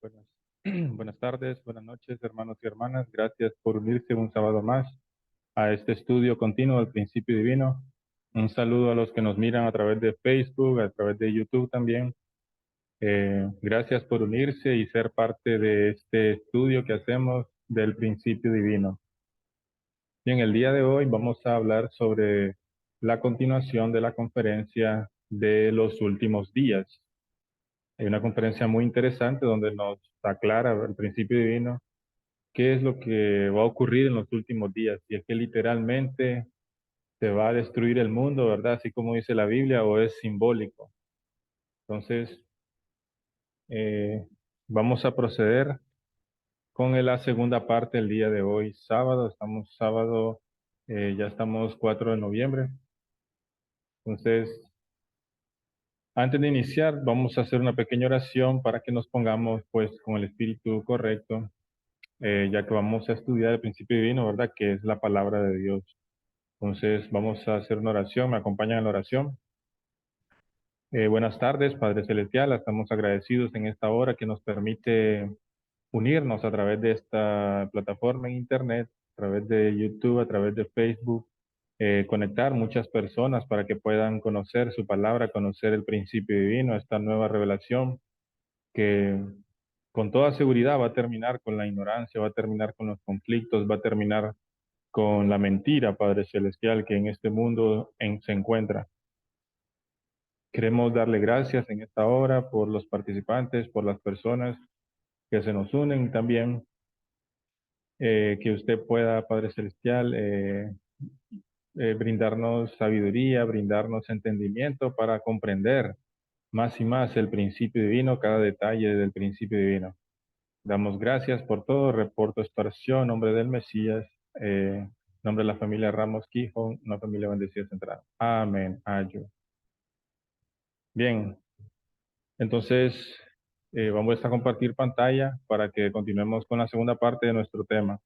Buenas, buenas tardes, buenas noches, hermanos y hermanas. Gracias por unirse un sábado más a este estudio continuo del principio divino. Un saludo a los que nos miran a través de Facebook, a través de YouTube también. Gracias por unirse y ser parte de este estudio que hacemos del principio divino. Bien, el día de hoy vamos a hablar sobre la continuación de la conferencia de los últimos días. Hay una conferencia muy interesante donde nos aclara el principio divino qué es lo que va a ocurrir en los últimos días, si es que literalmente se va a destruir el mundo, ¿verdad? Así como dice la Biblia, o es simbólico. Entonces, eh, vamos a proceder con la segunda parte el día de hoy, sábado. Estamos sábado, ya estamos 4 de noviembre. Entonces, antes de iniciar, vamos a hacer una pequeña oración para que nos pongamos pues con el espíritu correcto, ya que vamos a estudiar el principio divino, ¿verdad? Que es la palabra de Dios. Entonces vamos a hacer una oración, me acompañan en la oración. Buenas tardes, Padre Celestial, estamos agradecidos en esta hora que nos permite unirnos a través de esta plataforma en Internet, a través de YouTube, a través de Facebook, conectar muchas personas para que puedan conocer su palabra, conocer el principio divino, esta nueva revelación que con toda seguridad va a terminar con la ignorancia, va a terminar con los conflictos, va a terminar con la mentira, Padre Celestial, que en este mundo se encuentra. Queremos darle gracias en esta hora por los participantes, por las personas que se nos unen también, que usted pueda, Padre Celestial, brindarnos sabiduría, brindarnos entendimiento para comprender más y más el principio divino, cada detalle del principio divino. Damos gracias por todo, reporto esta oración, en nombre del Mesías, en nombre de la familia Ramos Quijón, una familia bendecida central. Amén. Ayú. Bien, entonces vamos a compartir pantalla para que continuemos con la segunda parte de nuestro tema.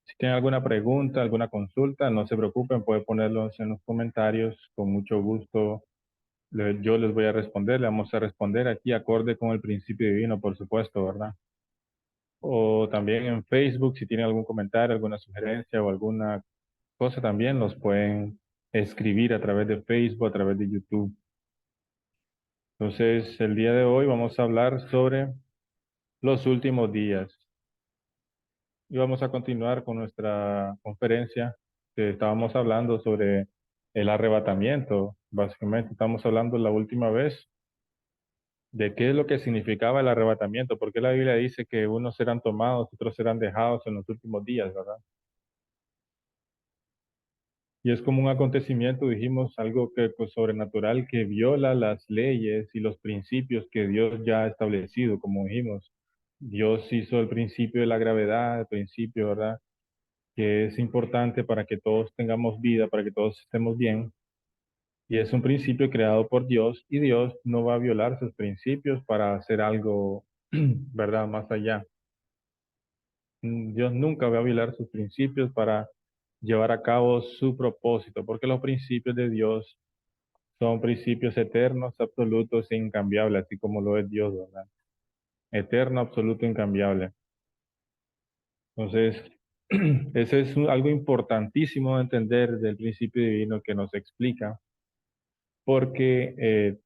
Si tienen alguna pregunta, alguna consulta, no se preocupen, pueden ponerlos en los comentarios. Con mucho gusto yo les voy a responder, le vamos a responder aquí acorde con el principio divino, por supuesto, ¿verdad? O también en Facebook, si tienen algún comentario, alguna sugerencia o alguna cosa también, los pueden escribir a través de Facebook, a través de YouTube. Entonces, el día de hoy vamos a hablar sobre los últimos días. Y vamos a continuar con nuestra conferencia que estábamos hablando sobre el arrebatamiento. Básicamente, estamos hablando la última vez de qué es lo que significaba el arrebatamiento, porque la Biblia dice que unos serán tomados, otros serán dejados en los últimos días, ¿verdad? Y es como un acontecimiento, dijimos, algo que pues, sobrenatural que viola las leyes y los principios que Dios ya ha establecido, como dijimos. Dios hizo el principio de la gravedad, el principio, ¿verdad? Que es importante para que todos tengamos vida, para que todos estemos bien. Y es un principio creado por Dios y Dios no va a violar sus principios para hacer algo, ¿verdad? Más allá. Dios nunca va a violar sus principios para llevar a cabo su propósito, porque los principios de Dios son principios eternos, absolutos e incambiables, así como lo es Dios, ¿verdad? Eterno, absoluto, incambiable. Entonces, ese es algo importantísimo de entender del principio divino que nos explica, porque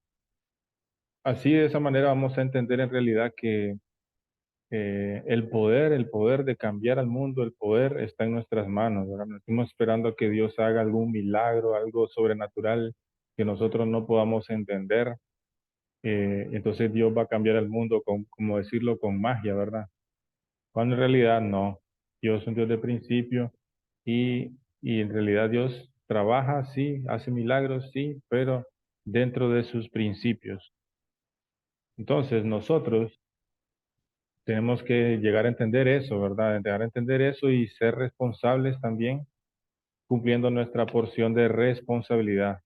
así de esa manera vamos a entender en realidad que el poder de cambiar al mundo, el poder está en nuestras manos, ¿verdad? No estamos esperando a que Dios haga algún milagro, algo sobrenatural que nosotros no podamos entender. Entonces Dios va a cambiar el mundo con, como decirlo, con magia, ¿verdad? Cuando en realidad no. Dios es un Dios de principio y en realidad Dios trabaja, sí, hace milagros, sí, pero dentro de sus principios. Entonces nosotros tenemos que llegar a entender eso, ¿verdad? Llegar a entender eso y ser responsables también, cumpliendo nuestra porción de responsabilidad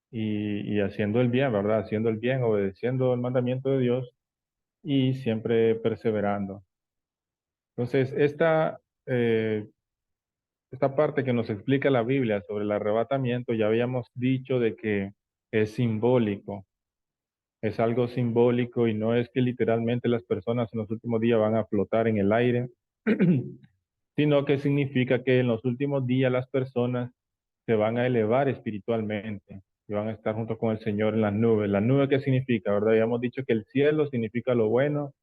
y haciendo el bien, ¿verdad? Haciendo el bien, obedeciendo el mandamiento de Dios y siempre perseverando. Entonces, esta parte que nos explica la Biblia sobre el arrebatamiento, ya habíamos dicho de que es simbólico, es algo simbólico y no es que literalmente las personas en los últimos días van a flotar en el aire, sino que significa que en los últimos días las personas se van a elevar espiritualmente y van a estar junto con el Señor en las nubes. ¿La nube qué significa, verdad? Habíamos dicho que el cielo significa lo bueno,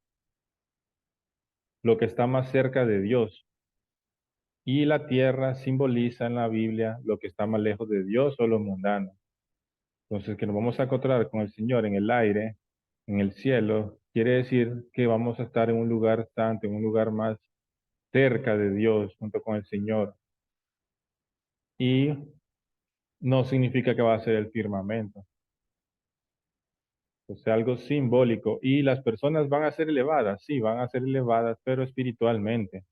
lo que está más cerca de Dios. Y la tierra simboliza en la Biblia lo que está más lejos de Dios o lo mundano. Entonces, que nos vamos a encontrar con el Señor en el aire, en el cielo, quiere decir que vamos a estar en un lugar santo, en un lugar más cerca de Dios, junto con el Señor. Y no significa que va a ser el firmamento, o sea, algo simbólico. Y las personas van a ser elevadas, sí, van a ser elevadas, pero espiritualmente.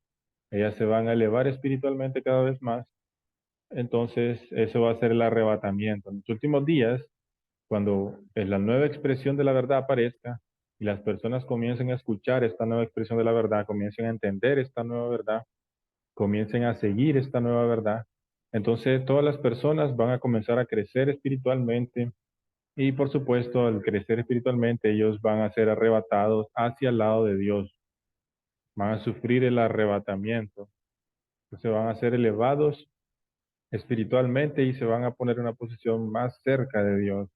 Ellas se van a elevar espiritualmente cada vez más. Entonces, eso va a ser el arrebatamiento. En los últimos días, cuando la nueva expresión de la verdad aparezca y las personas comiencen a escuchar esta nueva expresión de la verdad, comiencen a entender esta nueva verdad, comiencen a seguir esta nueva verdad, entonces todas las personas van a comenzar a crecer espiritualmente y por supuesto al crecer espiritualmente ellos van a ser arrebatados hacia el lado de Dios, van a sufrir el arrebatamiento, se van a ser elevados espiritualmente y se van a poner en una posición más cerca de Dios.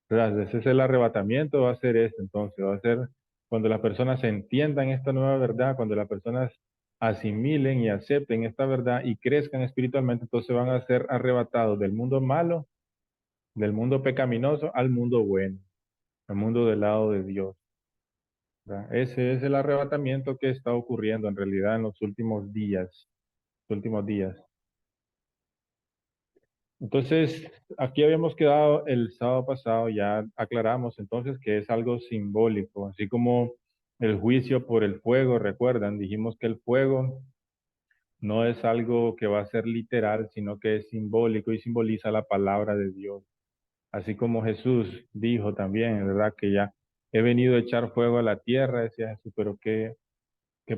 ¿Verdad? Ese es el arrebatamiento, va a ser eso entonces, va a ser cuando las personas entiendan esta nueva verdad, cuando las personas asimilen y acepten esta verdad y crezcan espiritualmente, entonces van a ser arrebatados del mundo malo, del mundo pecaminoso al mundo bueno, al mundo del lado de Dios. ¿Verdad? Ese es el arrebatamiento que está ocurriendo en realidad en los últimos días, últimos días. Entonces, aquí habíamos quedado el sábado pasado, ya aclaramos entonces que es algo simbólico, así como el juicio por el fuego, recuerdan, dijimos que el fuego no es algo que va a ser literal, sino que es simbólico y simboliza la palabra de Dios. Así como Jesús dijo también, ¿verdad? Que ya he venido a echar fuego a la tierra, decía Jesús, pero ¿qué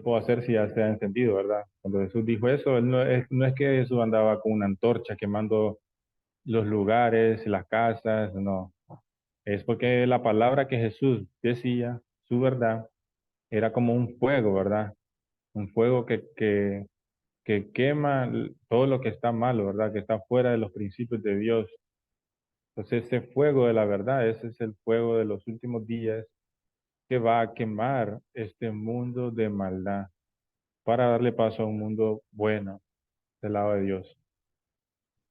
puedo hacer si ya se ha encendido, verdad? Cuando Jesús dijo eso, él no es que Jesús andaba con una antorcha quemando los lugares, las casas, no. Es porque la palabra que Jesús decía, su verdad, era como un fuego, ¿verdad? Un fuego que quema todo lo que está malo, ¿verdad? Que está fuera de los principios de Dios. Entonces ese fuego de la verdad, ese es el fuego de los últimos días que va a quemar este mundo de maldad para darle paso a un mundo bueno del lado de Dios.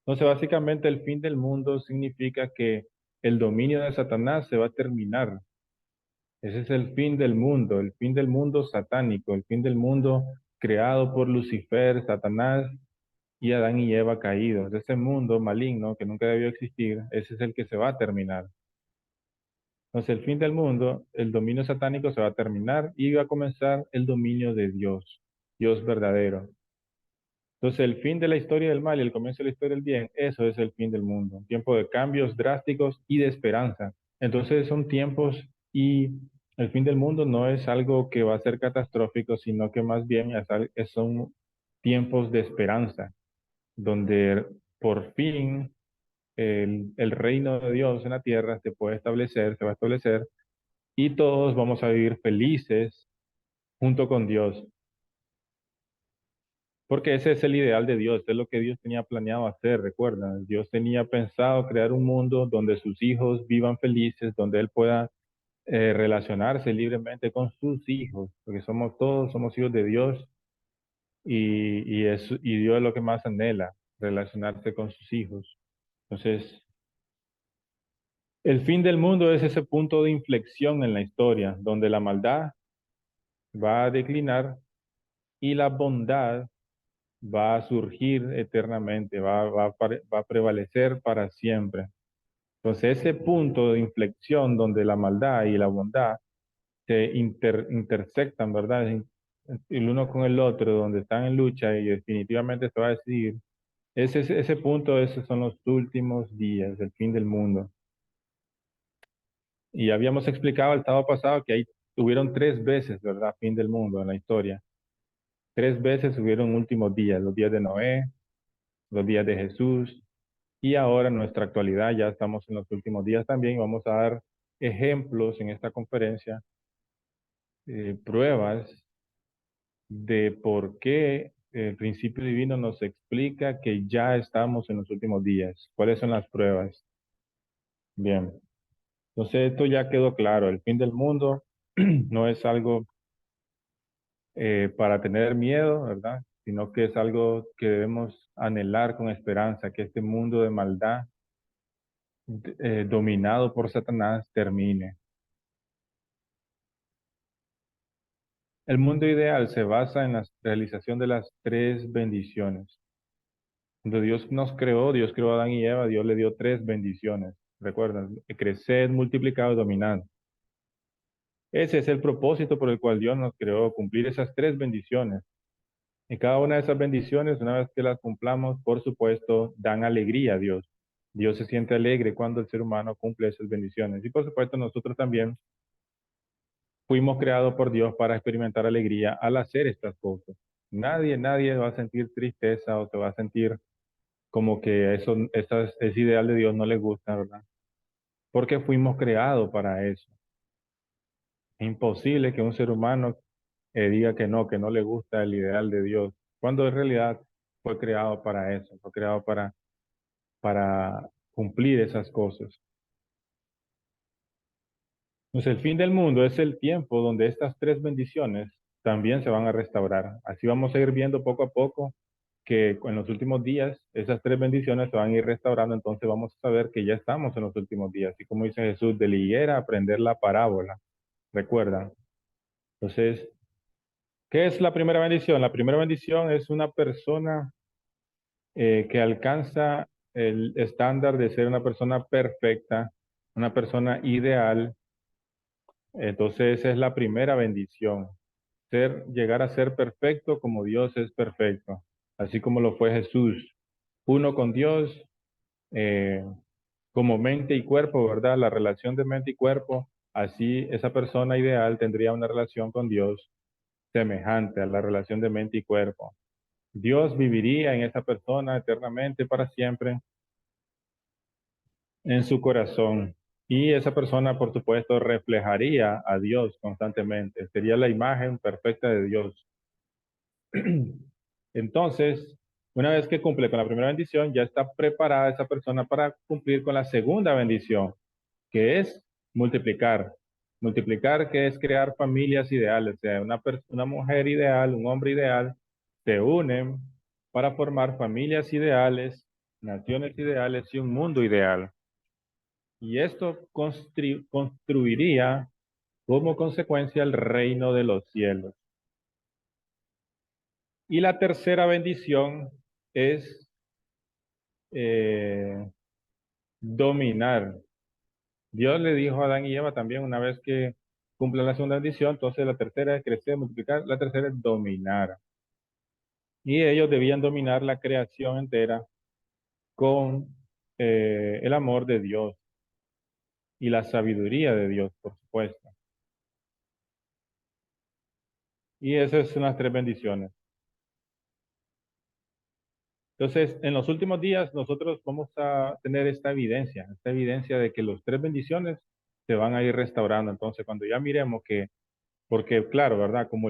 Entonces, básicamente el fin del mundo significa que el dominio de Satanás se va a terminar. Ese es el fin del mundo satánico, el fin del mundo creado por Lucifer, Satanás y Adán y Eva caídos. Ese mundo maligno que nunca debió existir, ese es el que se va a terminar. Entonces, el fin del mundo, el dominio satánico se va a terminar y va a comenzar el dominio de Dios, Dios verdadero. Entonces, el fin de la historia del mal y el comienzo de la historia del bien, eso es el fin del mundo. Un tiempo de cambios drásticos y de esperanza. Entonces, son tiempos y el fin del mundo no es algo que va a ser catastrófico, sino que más bien son tiempos de esperanza, donde por fin el reino de Dios en la tierra se puede establecer, se va a establecer y todos vamos a vivir felices junto con Dios. Porque ese es el ideal de Dios, es lo que Dios tenía planeado hacer, recuerda. Dios tenía pensado crear un mundo donde sus hijos vivan felices, donde Él pueda relacionarse libremente con sus hijos, porque somos hijos de Dios y Dios es lo que más anhela, relacionarse con sus hijos. Entonces, el fin del mundo es ese punto de inflexión en la historia, donde la maldad va a declinar y la bondad va a surgir eternamente, va a prevalecer para siempre. Entonces, ese punto de inflexión donde la maldad y la bondad se intersectan, ¿verdad? El uno con el otro, donde están en lucha y definitivamente se va a decidir, ese punto, esos son los últimos días del fin del mundo. Y habíamos explicado el sábado pasado que ahí hubieron tres veces, ¿verdad? Fin del mundo en la historia. Tres veces hubieron últimos días, los días de Noé, los días de Jesús Y ahora en nuestra actualidad ya estamos en los últimos días también y vamos a dar ejemplos en esta conferencia, pruebas de por qué el principio divino nos explica que ya estamos en los últimos días. ¿Cuáles son las pruebas? Bien, entonces esto ya quedó claro. El fin del mundo no es algo para tener miedo, ¿verdad? Sino que es algo que debemos anhelar con esperanza, que este mundo de maldad dominado por Satanás termine. El mundo ideal se basa en la realización de las tres bendiciones. Cuando Dios nos creó, Dios creó a Adán y Eva, Dios le dio tres bendiciones. Recuerden, creced, multiplicad y dominad. Ese es el propósito por el cual Dios nos creó, cumplir esas tres bendiciones. Y cada una de esas bendiciones, una vez que las cumplamos, por supuesto, dan alegría a Dios. Dios se siente alegre cuando el ser humano cumple esas bendiciones. Y por supuesto, nosotros también fuimos creados por Dios para experimentar alegría al hacer estas cosas. Nadie va a sentir tristeza o se va a sentir como que ese ideal de Dios no le gusta, ¿verdad? Porque fuimos creados para eso. Es imposible que un ser humano diga que no le gusta el ideal de Dios, cuando en realidad fue creado para eso, fue creado para cumplir esas cosas. Entonces, el fin del mundo es el tiempo donde estas tres bendiciones también se van a restaurar. Así vamos a ir viendo poco a poco que en los últimos días esas tres bendiciones se van a ir restaurando, entonces vamos a saber que ya estamos en los últimos días. Y como dice Jesús, de la higuera aprender la parábola. ¿Recuerdan? Entonces, ¿qué es la primera bendición? La primera bendición es una persona que alcanza el estándar de ser una persona perfecta, una persona ideal. Entonces, esa es la primera bendición, llegar a ser perfecto como Dios es perfecto, así como lo fue Jesús, uno con Dios, eh, como mente y cuerpo, ¿verdad? La relación de mente y cuerpo, así esa persona ideal tendría una relación con Dios semejante a la relación de mente y cuerpo. Dios viviría en esa persona eternamente para siempre en su corazón. Y esa persona, por supuesto, reflejaría a Dios constantemente. Sería la imagen perfecta de Dios. Entonces, una vez que cumple con la primera bendición, ya está preparada esa persona para cumplir con la segunda bendición, que es multiplicar. Multiplicar, que es crear familias ideales. O sea, una mujer ideal, un hombre ideal, se unen para formar familias ideales, naciones ideales y un mundo ideal. Y esto construiría como consecuencia el reino de los cielos. Y la tercera bendición es eh, dominar. Dios le dijo a Adán y Eva también una vez que cumplan la segunda bendición, entonces la tercera es crecer, multiplicar, la tercera es dominar. Y ellos debían dominar la creación entera con el amor de Dios y la sabiduría de Dios, por supuesto. Y esas son las tres bendiciones. Entonces, en los últimos días nosotros vamos a tener esta evidencia de que las tres bendiciones se van a ir restaurando. Entonces, cuando ya miremos que, porque claro, ¿verdad? Como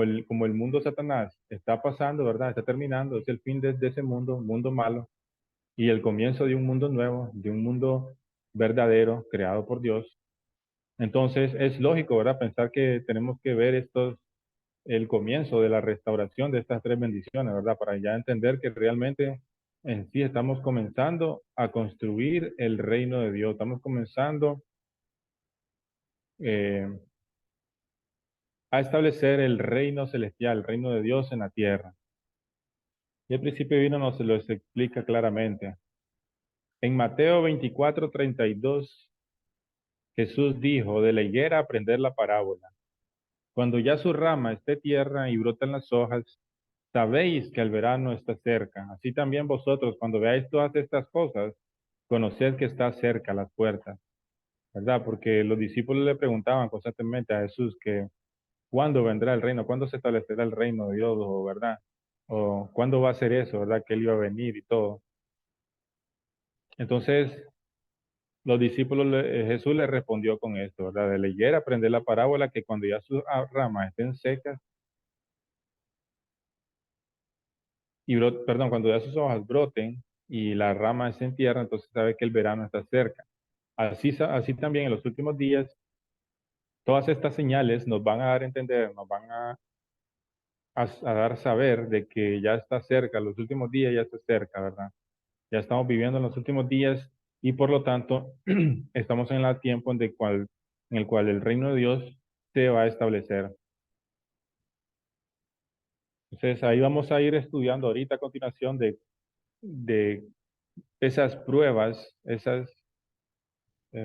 el mundo Satanás está pasando, ¿verdad? Está terminando, es el fin de ese mundo, un mundo malo, y el comienzo de un mundo nuevo, de un mundo verdadero, creado por Dios. Entonces, es lógico, ¿verdad? Pensar que tenemos que ver el comienzo de la restauración de estas tres bendiciones, ¿verdad? Para ya entender que realmente en sí estamos comenzando a construir el reino de Dios, estamos comenzando eh, a establecer el reino celestial, el reino de Dios en la tierra. Y el principio divino nos lo explica claramente. En Mateo 24:32, Jesús dijo, de la higuera aprender la parábola. Cuando ya su rama esté tierna y brotan las hojas, sabéis que el verano está cerca. Así también vosotros, cuando veáis todas estas cosas, conoced que está cerca las puertas, ¿verdad? Porque los discípulos le preguntaban constantemente a Jesús que cuándo vendrá el reino, cuándo se establecerá el reino de Dios, o, ¿verdad? O cuándo va a ser eso, ¿verdad? Que él iba a venir y todo. Entonces, los discípulos, Jesús les respondió con esto, ¿verdad? De la higuera, aprender la parábola que cuando ya sus ramas estén secas, perdón, cuando ya sus hojas broten y las ramas se entierran, entonces sabe que el verano está cerca. Así, así también en los últimos días, todas estas señales nos van a dar a entender, nos van a dar saber de que ya está cerca, los últimos días ya está cerca, ¿verdad? Ya estamos viviendo en los últimos días y por lo tanto estamos en el tiempo en el cual el reino de Dios se va a establecer. Entonces ahí vamos a ir estudiando ahorita a continuación de esas pruebas, esas,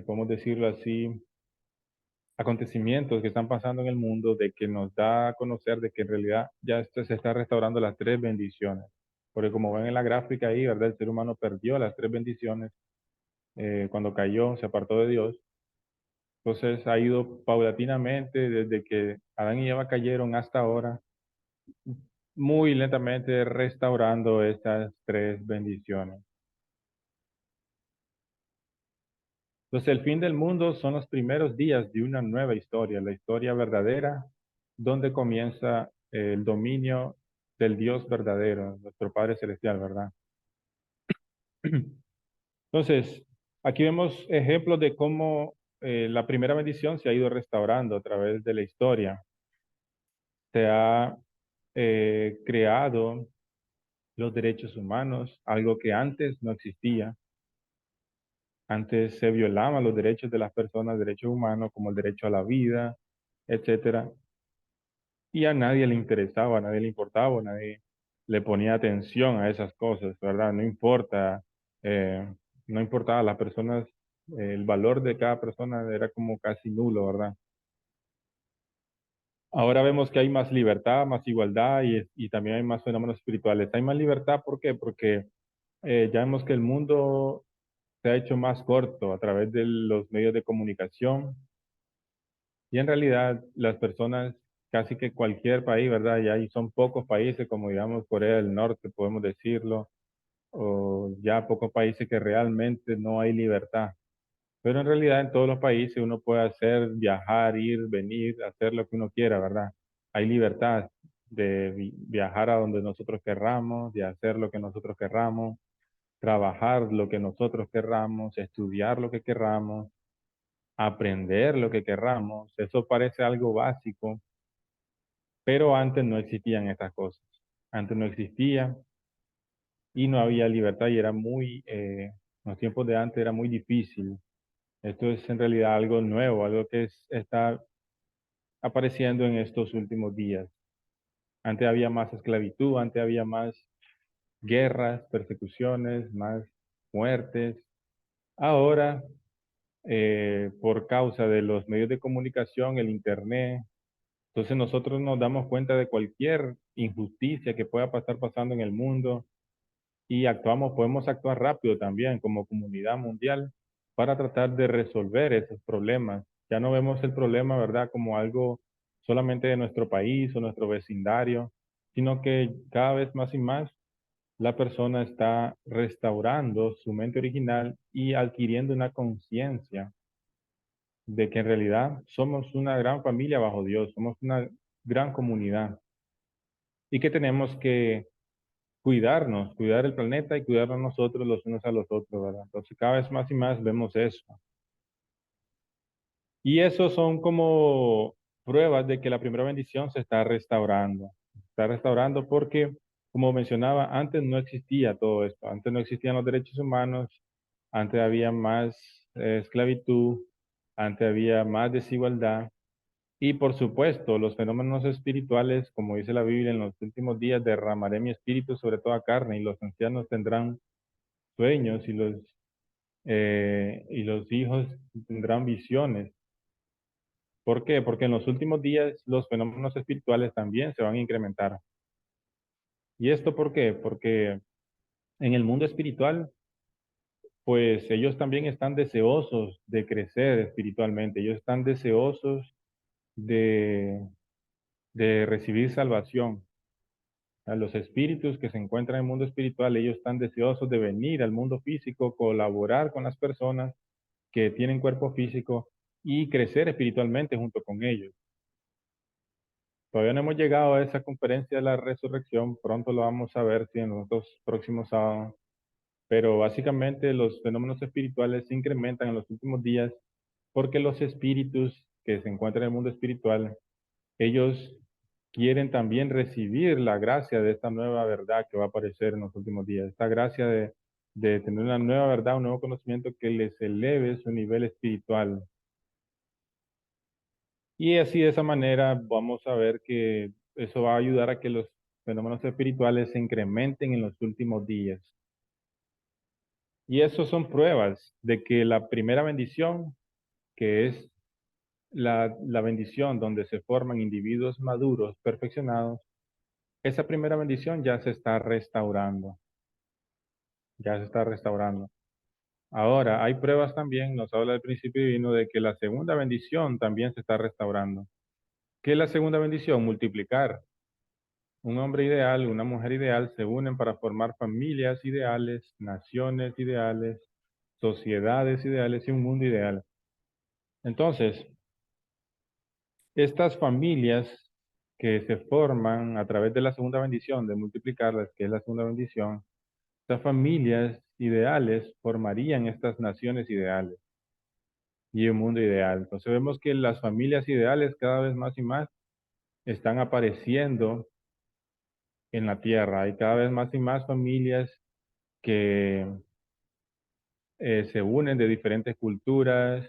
podemos decirlo así, acontecimientos que están pasando en el mundo, de que nos da a conocer de que en realidad ya esto se está restaurando las tres bendiciones. Porque como ven en la gráfica ahí, ¿verdad? El ser humano perdió las tres bendiciones cuando cayó, se apartó de Dios. Entonces ha ido paulatinamente desde que Adán y Eva cayeron hasta ahora, muy lentamente restaurando estas tres bendiciones. Entonces el fin del mundo son los primeros días de una nueva historia, la historia verdadera, donde comienza el dominio del Dios verdadero, nuestro Padre Celestial, ¿verdad? Entonces, aquí vemos ejemplos de cómo la primera bendición se ha ido restaurando a través de la historia. Se ha creado los derechos humanos, algo que antes no existía. Antes se violaban los derechos de las personas, derechos humanos como el derecho a la vida, etcétera. Y a nadie le interesaba, a nadie le importaba, a nadie le ponía atención a esas cosas, ¿verdad? No importa, eh, no importaba a las personas, el valor de cada persona era como casi nulo, ¿verdad? Ahora vemos que hay más libertad, más igualdad y también hay más fenómenos espirituales. Hay más libertad, ¿por qué? Porque ya vemos que el mundo se ha hecho más corto a través de los medios de comunicación y en realidad las personas, casi que cualquier país, ¿verdad? Ya hay, son pocos países, como digamos Corea del Norte, podemos decirlo, o ya pocos países que realmente no hay libertad. Pero en realidad en todos los países uno puede hacer, viajar, ir, venir, hacer lo que uno quiera, ¿verdad? Hay libertad de viajar a donde nosotros querramos, de hacer lo que nosotros querramos, trabajar lo que nosotros querramos, estudiar lo que querramos, aprender lo que querramos. Eso parece algo básico, pero antes no existían estas cosas. Antes no existía y no había libertad y era muy, en los tiempos de antes era muy difícil. Esto es en realidad algo nuevo, algo que está apareciendo en estos últimos días. Antes había más esclavitud, antes había más guerras, persecuciones, más muertes. Ahora por causa de los medios de comunicación, el Internet. Entonces nosotros nos damos cuenta de cualquier injusticia que pueda estar pasando en el mundo y actuamos, podemos actuar rápido también como comunidad mundial para tratar de resolver esos problemas. Ya no vemos el problema, ¿verdad?, como algo solamente de nuestro país o nuestro vecindario, sino que cada vez más y más la persona está restaurando su mente original y adquiriendo una conciencia de que en realidad somos una gran familia bajo Dios, somos una gran comunidad y que tenemos que cuidarnos, cuidar el planeta y cuidarnos nosotros los unos a los otros, ¿verdad? Entonces cada vez más y más vemos eso. Y eso son como pruebas de que la primera bendición se está restaurando. Se está restaurando porque, como mencionaba, antes no existía todo esto, antes no existían los derechos humanos, antes había más esclavitud, antes había más desigualdad. Y por supuesto, los fenómenos espirituales, como dice la Biblia, en los últimos días derramaré mi espíritu sobre toda carne y los ancianos tendrán sueños y los hijos tendrán visiones. ¿Por qué? Porque en los últimos días los fenómenos espirituales también se van a incrementar. ¿Y esto por qué? Porque en el mundo espiritual, pues ellos también están deseosos de crecer espiritualmente, ellos están deseosos de, de recibir salvación. A los espíritus que se encuentran en el mundo espiritual, ellos están deseosos de venir al mundo físico, colaborar con las personas que tienen cuerpo físico y crecer espiritualmente junto con ellos. Todavía no hemos llegado a esa conferencia de la resurrección, pronto lo vamos a ver, sí, en los dos próximos sábados, pero básicamente los fenómenos espirituales se incrementan en los últimos días porque los espíritus que se encuentran en el mundo espiritual, ellos quieren también recibir la gracia de esta nueva verdad que va a aparecer en los últimos días, esta gracia de tener una nueva verdad, un nuevo conocimiento que les eleve su nivel espiritual. Y así de esa manera vamos a ver que eso va a ayudar a que los fenómenos espirituales se incrementen en los últimos días. Y eso son pruebas de que la primera bendición, que es la bendición donde se forman individuos maduros, perfeccionados, esa primera bendición ya se está restaurando, ya se está restaurando. Ahora, hay pruebas también, nos habla del principio divino, de que la segunda bendición también se está restaurando. ¿Qué es la segunda bendición? Multiplicar. Un hombre ideal, una mujer ideal se unen para formar familias ideales, naciones ideales, sociedades ideales y un mundo ideal. Entonces, estas familias que se forman a través de la segunda bendición, de multiplicarlas, que es la segunda bendición, estas familias ideales formarían estas naciones ideales y un mundo ideal. Entonces vemos que las familias ideales cada vez más y más están apareciendo en la tierra. Hay cada vez más y más familias que se unen de diferentes culturas.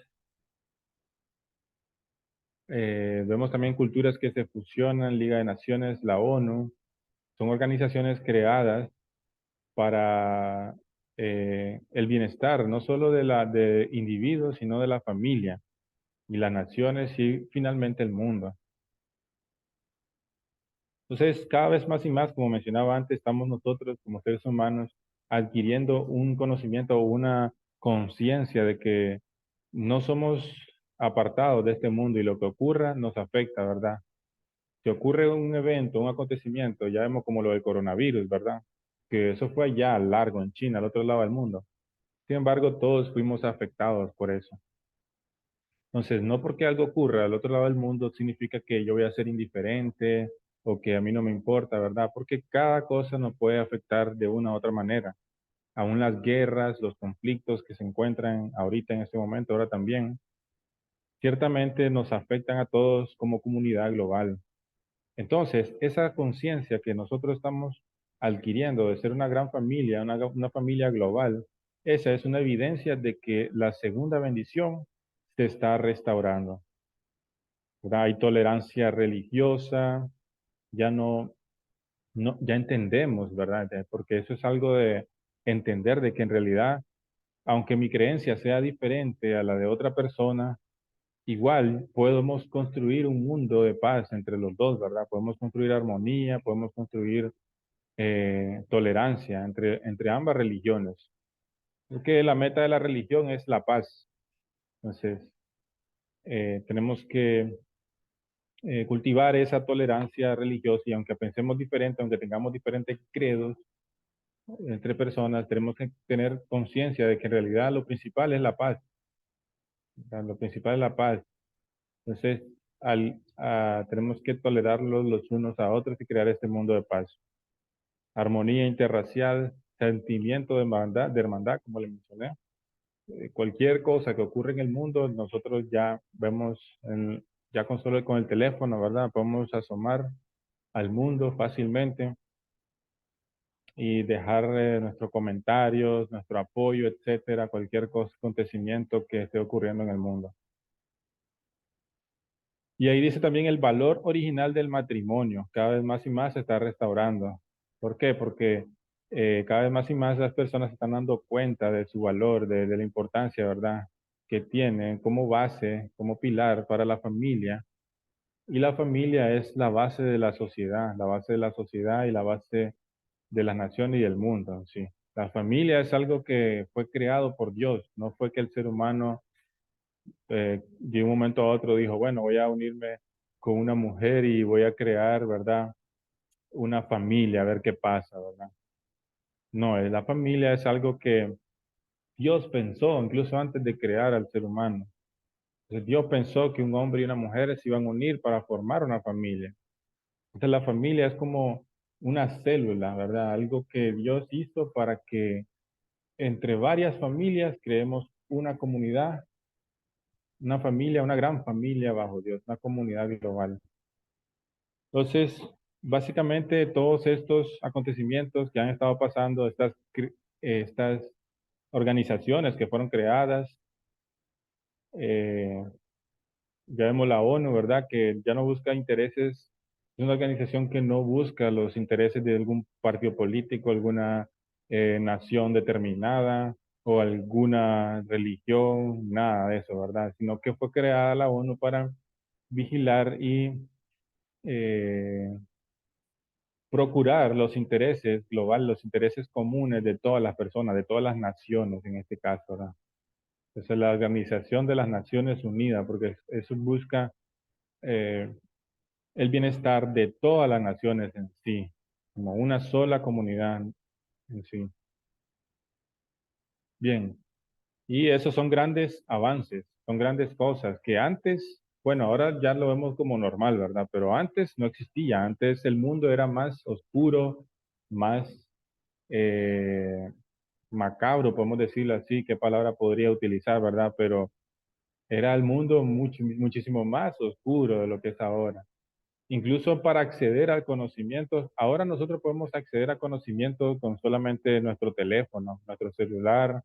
Vemos también culturas que se fusionan, Liga de Naciones, la ONU. Son organizaciones creadas para el bienestar, no solo de individuos, sino de la familia y las naciones y finalmente el mundo. Entonces, cada vez más y más, como mencionaba antes, estamos nosotros como seres humanos adquiriendo un conocimiento o una conciencia de que no somos apartados de este mundo y lo que ocurra nos afecta, ¿verdad? Si ocurre un evento, un acontecimiento, ya vemos como lo del coronavirus, ¿verdad? Que eso fue allá largo en China, al otro lado del mundo. Sin embargo, todos fuimos afectados por eso. Entonces, no porque algo ocurra al otro lado del mundo significa que yo voy a ser indiferente o que a mí no me importa, ¿verdad? Porque cada cosa nos puede afectar de una u otra manera. Aún las guerras, los conflictos que se encuentran ahorita en este momento, ahora también, ciertamente nos afectan a todos como comunidad global. Entonces, esa conciencia que nosotros estamos adquiriendo de ser una gran familia, una familia global, esa es una evidencia de que la segunda bendición se está restaurando, ¿verdad? Hay tolerancia religiosa, ya ya entendemos, ¿verdad? Porque eso es algo de entender de que en realidad, aunque mi creencia sea diferente a la de otra persona, igual podemos construir un mundo de paz entre los dos, ¿verdad? Podemos construir armonía, podemos construir tolerancia entre ambas religiones. Porque la meta de la religión es la paz. Entonces, tenemos que cultivar esa tolerancia religiosa y aunque pensemos diferente, aunque tengamos diferentes credos entre personas, tenemos que tener conciencia de que en realidad lo principal es la paz. O sea, lo principal es la paz. Entonces, tenemos que tolerarlos los unos a otros y crear este mundo de paz. Armonía interracial, sentimiento de hermandad, como le mencioné. Cualquier cosa que ocurre en el mundo, nosotros ya vemos, ya con solo con el teléfono, ¿verdad? Podemos asomar al mundo fácilmente y dejar nuestros comentarios, nuestro apoyo, etcétera, cualquier cosa, acontecimiento que esté ocurriendo en el mundo. Y ahí dice también el valor original del matrimonio, cada vez más y más se está restaurando. ¿Por qué? Porque cada vez más y más las personas se están dando cuenta de su valor, de la importancia, ¿verdad? Que tiene como base, como pilar para la familia. Y la familia es la base de la sociedad, la base de la sociedad y la base de las naciones y del mundo, sí. La familia es algo que fue creado por Dios, no fue que el ser humano de un momento a otro dijo, bueno, voy a unirme con una mujer y voy a crear, ¿verdad? una familia, a ver qué pasa, ¿verdad? No, la familia es algo que Dios pensó incluso antes de crear al ser humano. Entonces, Dios pensó que un hombre y una mujer se iban a unir para formar una familia. Entonces la familia es como una célula, ¿verdad? Algo que Dios hizo para que entre varias familias creemos una comunidad, una familia, una gran familia bajo Dios, una comunidad global. Entonces, básicamente todos estos acontecimientos que han estado pasando, estas organizaciones que fueron creadas, eh, ya vemos la ONU, ¿verdad? Que ya no busca intereses, es una organización que no busca los intereses de algún partido político, alguna nación determinada o alguna religión, nada de eso, ¿verdad? Sino que fue creada la ONU para vigilar y eh, procurar los intereses globales, los intereses comunes de todas las personas, de todas las naciones en este caso, ¿verdad? Esa es la Organización de las Naciones Unidas, porque eso busca eh, el bienestar de todas las naciones en sí, como una sola comunidad en sí. Bien, y esos son grandes avances, son grandes cosas que antes, bueno, ahora ya lo vemos como normal, ¿verdad? Pero antes no existía, antes el mundo era más oscuro, más eh, macabro, podemos decirlo así, qué palabra podría utilizar, ¿verdad? Pero era el mundo muchísimo más oscuro de lo que es ahora. Incluso para acceder al conocimiento, ahora nosotros podemos acceder a conocimiento con solamente nuestro teléfono, nuestro celular,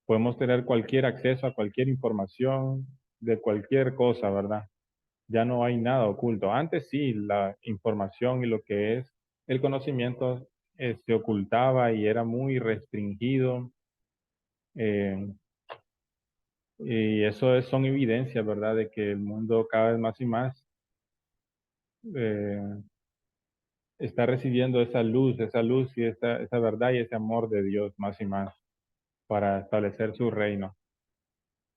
podemos tener cualquier acceso a cualquier información de cualquier cosa, ¿verdad? Ya no hay nada oculto. Antes sí, la información y lo que es el conocimiento se ocultaba y era muy restringido. eh, y son evidencias, ¿verdad? De que el mundo cada vez más y más eh, está recibiendo esa luz y esa verdad y ese amor de Dios más y más para establecer su reino.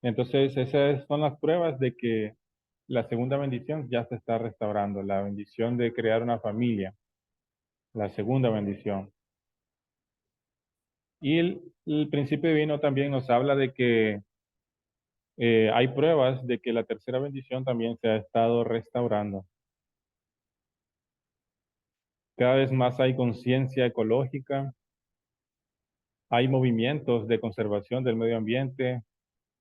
Entonces, esas son las pruebas de que la segunda bendición ya se está restaurando, la bendición de crear una familia, la segunda bendición. Y el principio divino también nos habla de que hay pruebas de que la tercera bendición también se ha estado restaurando. Cada vez más hay conciencia ecológica, hay movimientos de conservación del medio ambiente,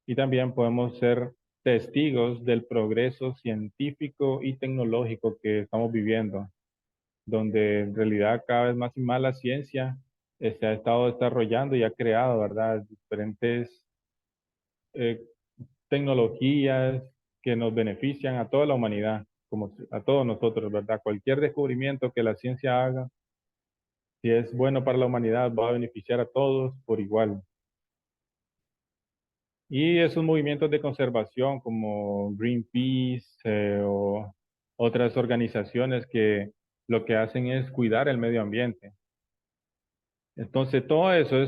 y también podemos ser testigos del progreso científico y tecnológico que estamos viviendo, donde en realidad cada vez más y más la ciencia se ha estado desarrollando y ha creado, ¿verdad?, diferentes eh, tecnologías que nos benefician a toda la humanidad, como a todos nosotros, ¿verdad? Cualquier descubrimiento que la ciencia haga, si es bueno para la humanidad, va a beneficiar a todos por igual. Y esos movimientos de conservación como Greenpeace o otras organizaciones que lo que hacen es cuidar el medio ambiente. Entonces, todo eso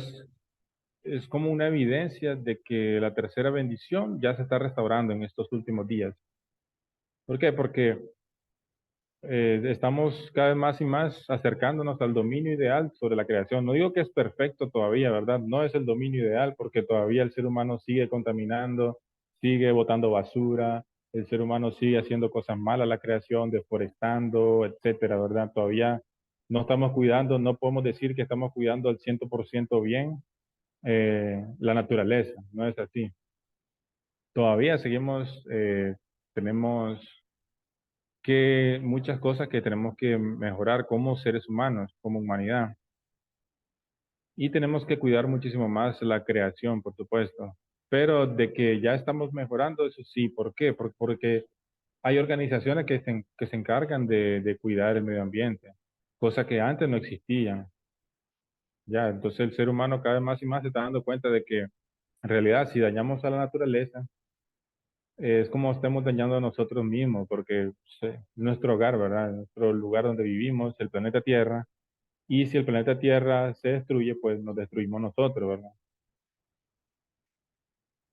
es como una evidencia de que la tercera bendición ya se está restaurando en estos últimos días. ¿Por qué? Porque estamos cada vez más y más acercándonos al dominio ideal sobre la creación. No digo que es perfecto todavía, ¿verdad? No es el dominio ideal porque todavía el ser humano sigue contaminando, sigue botando basura, el ser humano sigue haciendo cosas malas a la creación, deforestando, etcétera, ¿verdad? Todavía no estamos cuidando, no podemos decir que estamos cuidando al 100% bien la naturaleza, no es así. Todavía tenemos que muchas cosas que tenemos que mejorar como seres humanos, como humanidad. Y tenemos que cuidar muchísimo más la creación, por supuesto. Pero de que ya estamos mejorando, eso sí. ¿Por qué? Porque hay organizaciones que se encargan de cuidar el medio ambiente, cosa que antes no existían. Ya, entonces el ser humano cada vez más y más se está dando cuenta de que en realidad si dañamos a la naturaleza, es como estemos dañando a nosotros mismos, porque nuestro hogar, ¿verdad? Nuestro lugar donde vivimos, el planeta Tierra, y si el planeta Tierra se destruye, pues nos destruimos nosotros, ¿verdad?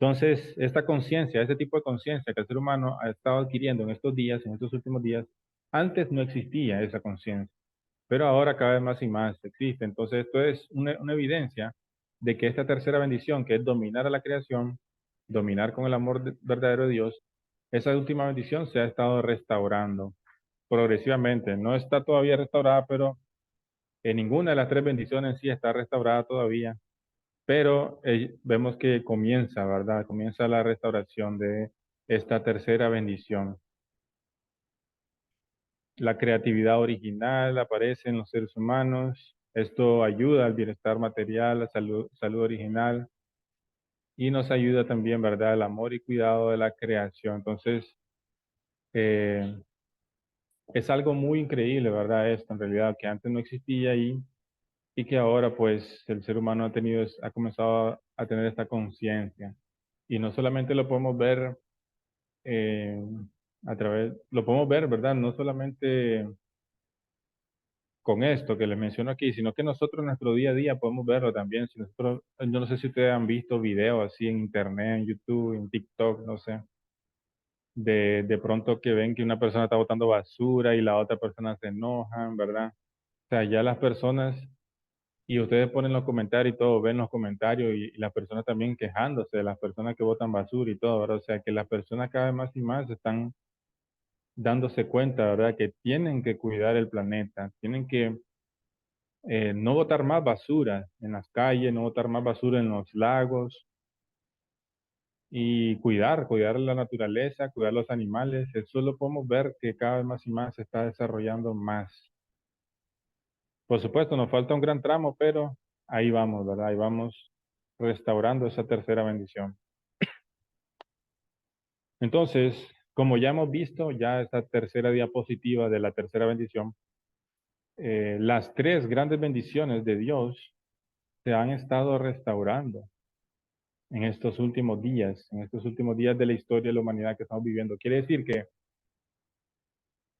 Entonces, esta conciencia, este tipo de conciencia que el ser humano ha estado adquiriendo en estos días, en estos últimos días, antes no existía esa conciencia. pero ahora cada vez más y más existe. Entonces, esto es una evidencia de que esta tercera bendición, que es dominar a la creación, dominar con el amor verdadero de Dios, esa última bendición se ha estado restaurando progresivamente. No está todavía restaurada, pero en ninguna de las tres bendiciones sí está restaurada todavía. Pero vemos que comienza, ¿verdad? Comienza la restauración de esta tercera bendición. La creatividad original aparece en los seres humanos. Esto ayuda al bienestar material, la salud original y nos ayuda también, ¿verdad? El amor y cuidado de la creación. Entonces, eh, es algo muy increíble, ¿verdad? Esto en realidad que antes no existía ahí y que ahora pues el ser humano ha comenzado a tener esta conciencia. Y no solamente lo podemos ver eh, lo podemos ver, ¿verdad? No solamente con esto que les menciono aquí, sino que nosotros en nuestro día a día podemos verlo también. Si nosotros, yo no sé si ustedes han visto videos así en internet, en YouTube, en TikTok, no sé, de pronto que ven que una persona está botando basura y la otra persona se enojan, ¿verdad? O sea, ya las personas, y ustedes ponen los comentarios y todo, ven los comentarios y las personas también quejándose de las personas que botan basura y todo, ¿verdad? O sea, que las personas cada vez más y más están dándose cuenta, ¿verdad? Que tienen que cuidar el planeta, tienen que no botar más basura en las calles, no botar más basura en los lagos y cuidar la naturaleza, cuidar los animales. Eso lo podemos ver que cada vez más y más se está desarrollando más. Por supuesto, nos falta un gran tramo, pero ahí vamos, ¿verdad? Ahí vamos restaurando esa tercera bendición. Entonces, como ya hemos visto, ya esta tercera diapositiva de la tercera bendición, las tres grandes bendiciones de Dios se han estado restaurando en estos últimos días de la historia de la humanidad que estamos viviendo. Quiere decir que,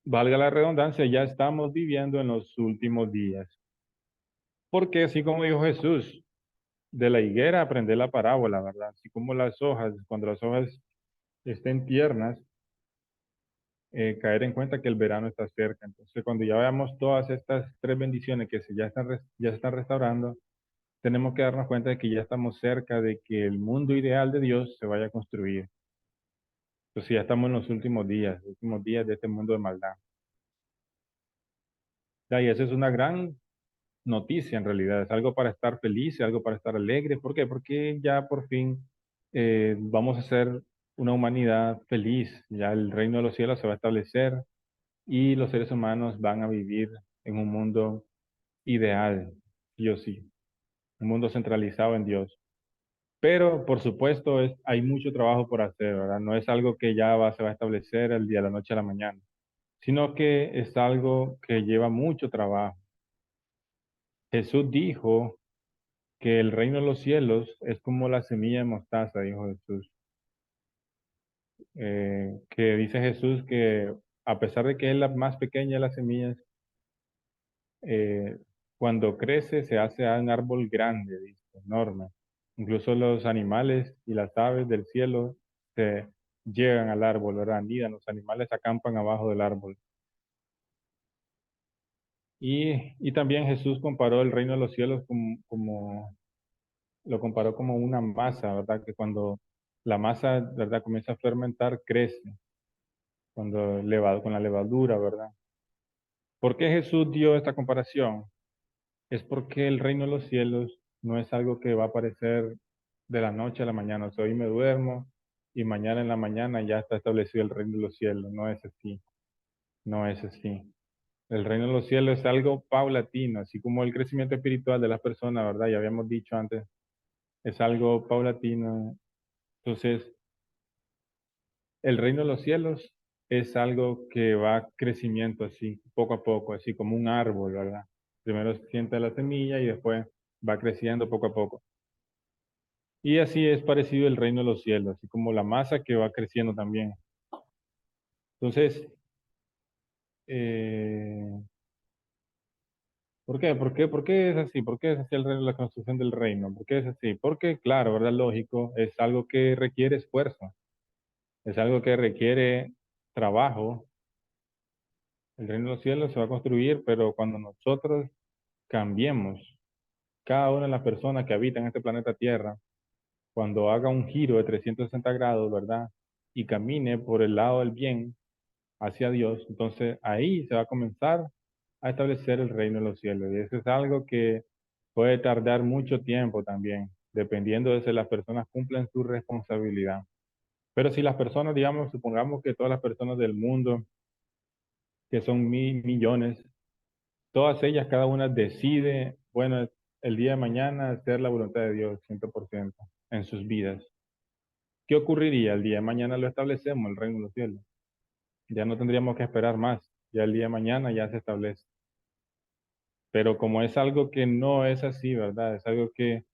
valga la redundancia, ya estamos viviendo en los últimos días. Porque así como dijo Jesús, de la higuera aprender la parábola, ¿verdad? Así como las hojas, cuando las hojas estén tiernas, caer en cuenta que el verano está cerca. Entonces, cuando ya veamos todas estas tres bendiciones que ya se están restaurando, tenemos que darnos cuenta de que ya estamos cerca de que el mundo ideal de Dios se vaya a construir. Entonces ya estamos en los últimos días de este mundo de maldad. Ya, y esa es una gran noticia en realidad, es algo para estar feliz, algo para estar alegre. ¿Por qué? Porque ya por fin vamos a ser una humanidad feliz, ya el reino de los cielos se va a establecer y los seres humanos van a vivir en un mundo ideal, sí o sí, un mundo centralizado en Dios. Pero, por supuesto, hay mucho trabajo por hacer, ¿verdad? No es algo que se va a establecer el día de la noche a la mañana, sino que es algo que lleva mucho trabajo. Jesús dijo que el reino de los cielos es como la semilla de mostaza, dijo Jesús. Que dice Jesús que a pesar de que es la más pequeña de las semillas, eh, cuando crece se hace un árbol grande, dice, enorme. Incluso los animales y las aves del cielo se llegan al árbol, ¿verdad? Anidan, los animales acampan abajo del árbol. Y también Jesús comparó el reino de los cielos lo comparó como una masa, ¿verdad? Que cuando la masa, ¿verdad? Comienza a fermentar, crece, con la levadura, ¿verdad? ¿Por qué Jesús dio esta comparación? Es porque el reino de los cielos no es algo que va a aparecer de la noche a la mañana. O sea, hoy me duermo y mañana en la mañana ya está establecido el reino de los cielos. No es así, no es así. El reino de los cielos es algo paulatino, así como el crecimiento espiritual de las personas, ¿verdad? Ya habíamos dicho antes, es algo paulatino. Entonces, el reino de los cielos es algo que va crecimiento así, poco a poco, así como un árbol, ¿verdad? Primero se sienta la semilla y después va creciendo poco a poco. Y así es parecido el reino de los cielos, así como la masa que va creciendo también. Entonces, eh, ¿por qué? ¿Por qué es así? ¿Por qué es así la construcción del reino? ¿Por qué es así? Porque, claro, ¿verdad? Lógico, es algo que requiere esfuerzo, es algo que requiere trabajo, El reino de los cielos se va a construir, pero cuando nosotros cambiemos, cada una de las personas que habitan este planeta Tierra, cuando haga un giro de 360 grados, ¿verdad? Y camine por el lado del bien hacia Dios, entonces ahí se va a comenzar a establecer el reino de los cielos. Y eso es algo que puede tardar mucho tiempo también, dependiendo de si las personas cumplen su responsabilidad. Pero si las personas, digamos, supongamos que todas las personas del mundo, que son mil millones, todas ellas, cada una decide, bueno, el día de mañana hacer la voluntad de Dios 100% en sus vidas. ¿Qué ocurriría? El día de mañana lo establecemos, el reino de los cielos. Ya no tendríamos que esperar más. Ya el día de mañana ya se establece. Pero como es algo que no es así, ¿verdad? Es algo que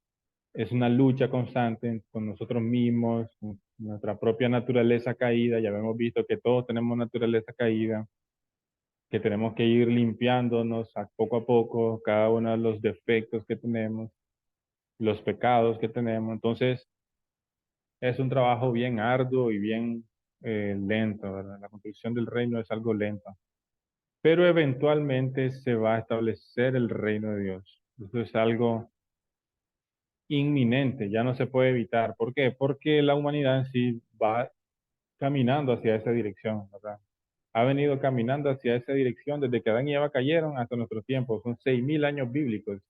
es una lucha constante con nosotros mismos, con nuestra propia naturaleza caída. Ya hemos visto que todos tenemos naturaleza caída, que tenemos que ir limpiándonos poco a poco cada uno de los defectos que tenemos, los pecados que tenemos. Entonces, es un trabajo bien arduo y bien lento, ¿verdad? La construcción del reino es algo lento, pero eventualmente se va a establecer el reino de Dios. Eso es algo inminente, ya no se puede evitar. ¿Por qué? Porque la humanidad en sí va caminando hacia esa dirección, ¿verdad? Ha venido caminando hacia esa dirección desde que Adán y Eva cayeron hasta nuestros tiempos. Son 6.000 años bíblicos.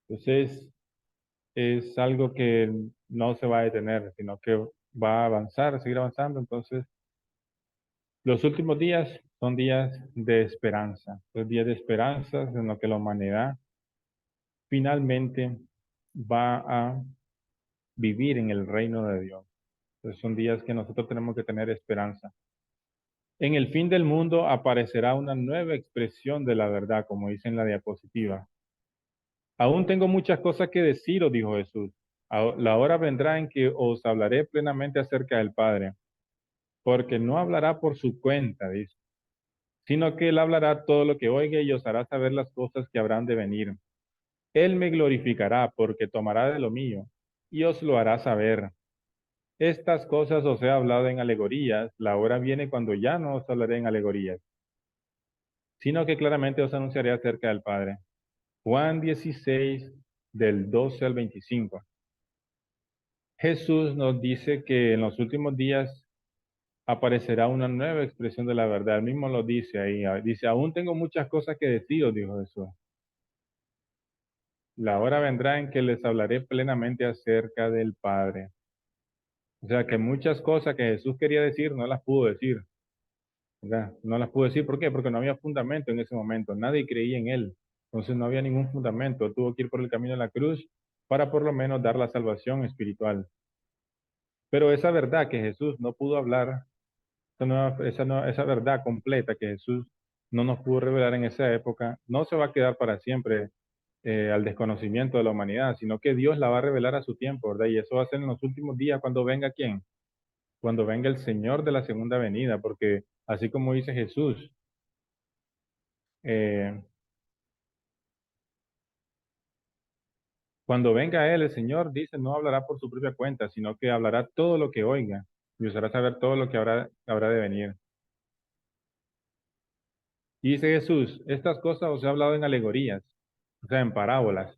Entonces, es algo que no se va a detener, sino que va a avanzar, a seguir avanzando. Entonces, los últimos días son días de esperanza, son días de esperanza en lo que la humanidad finalmente va a vivir en el reino de Dios. Entonces, son días que nosotros tenemos que tener esperanza. En el fin del mundo aparecerá una nueva expresión de la verdad, como dice en la diapositiva. Aún tengo muchas cosas que deciros, dijo Jesús. La hora vendrá en que os hablaré plenamente acerca del Padre, porque no hablará por su cuenta, dice, sino que él hablará todo lo que oiga y os hará saber las cosas que habrán de venir. Él me glorificará, porque tomará de lo mío y os lo hará saber. Estas cosas os he hablado en alegorías, la hora viene cuando ya no os hablaré en alegorías, sino que claramente os anunciaré acerca del Padre. Juan 16, del 12 al 25. Jesús nos dice que en los últimos días aparecerá una nueva expresión de la verdad. Él mismo lo dice ahí. Dice, aún tengo muchas cosas que deciros, dijo Jesús. La hora vendrá en que les hablaré plenamente acerca del Padre. O sea que muchas cosas que Jesús quería decir no las pudo decir, ¿verdad? No las pudo decir. ¿Por qué? Porque no había fundamento en ese momento. Nadie creía en él. Entonces no había ningún fundamento. Tuvo que ir por el camino de la cruz para por lo menos dar la salvación espiritual. Pero esa verdad que Jesús no pudo hablar, esa verdad completa que Jesús no nos pudo revelar en esa época, no se va a quedar para siempre al desconocimiento de la humanidad, sino que Dios la va a revelar a su tiempo, ¿verdad? Y eso va a ser en los últimos días cuando venga ¿quién? Cuando venga el Señor de la segunda venida, porque así como dice Jesús, eh, cuando venga Él, el Señor dice, no hablará por su propia cuenta, sino que hablará todo lo que oiga y os hará saber todo lo que habrá de venir. Y dice Jesús, estas cosas os he hablado en alegorías, o sea, en parábolas.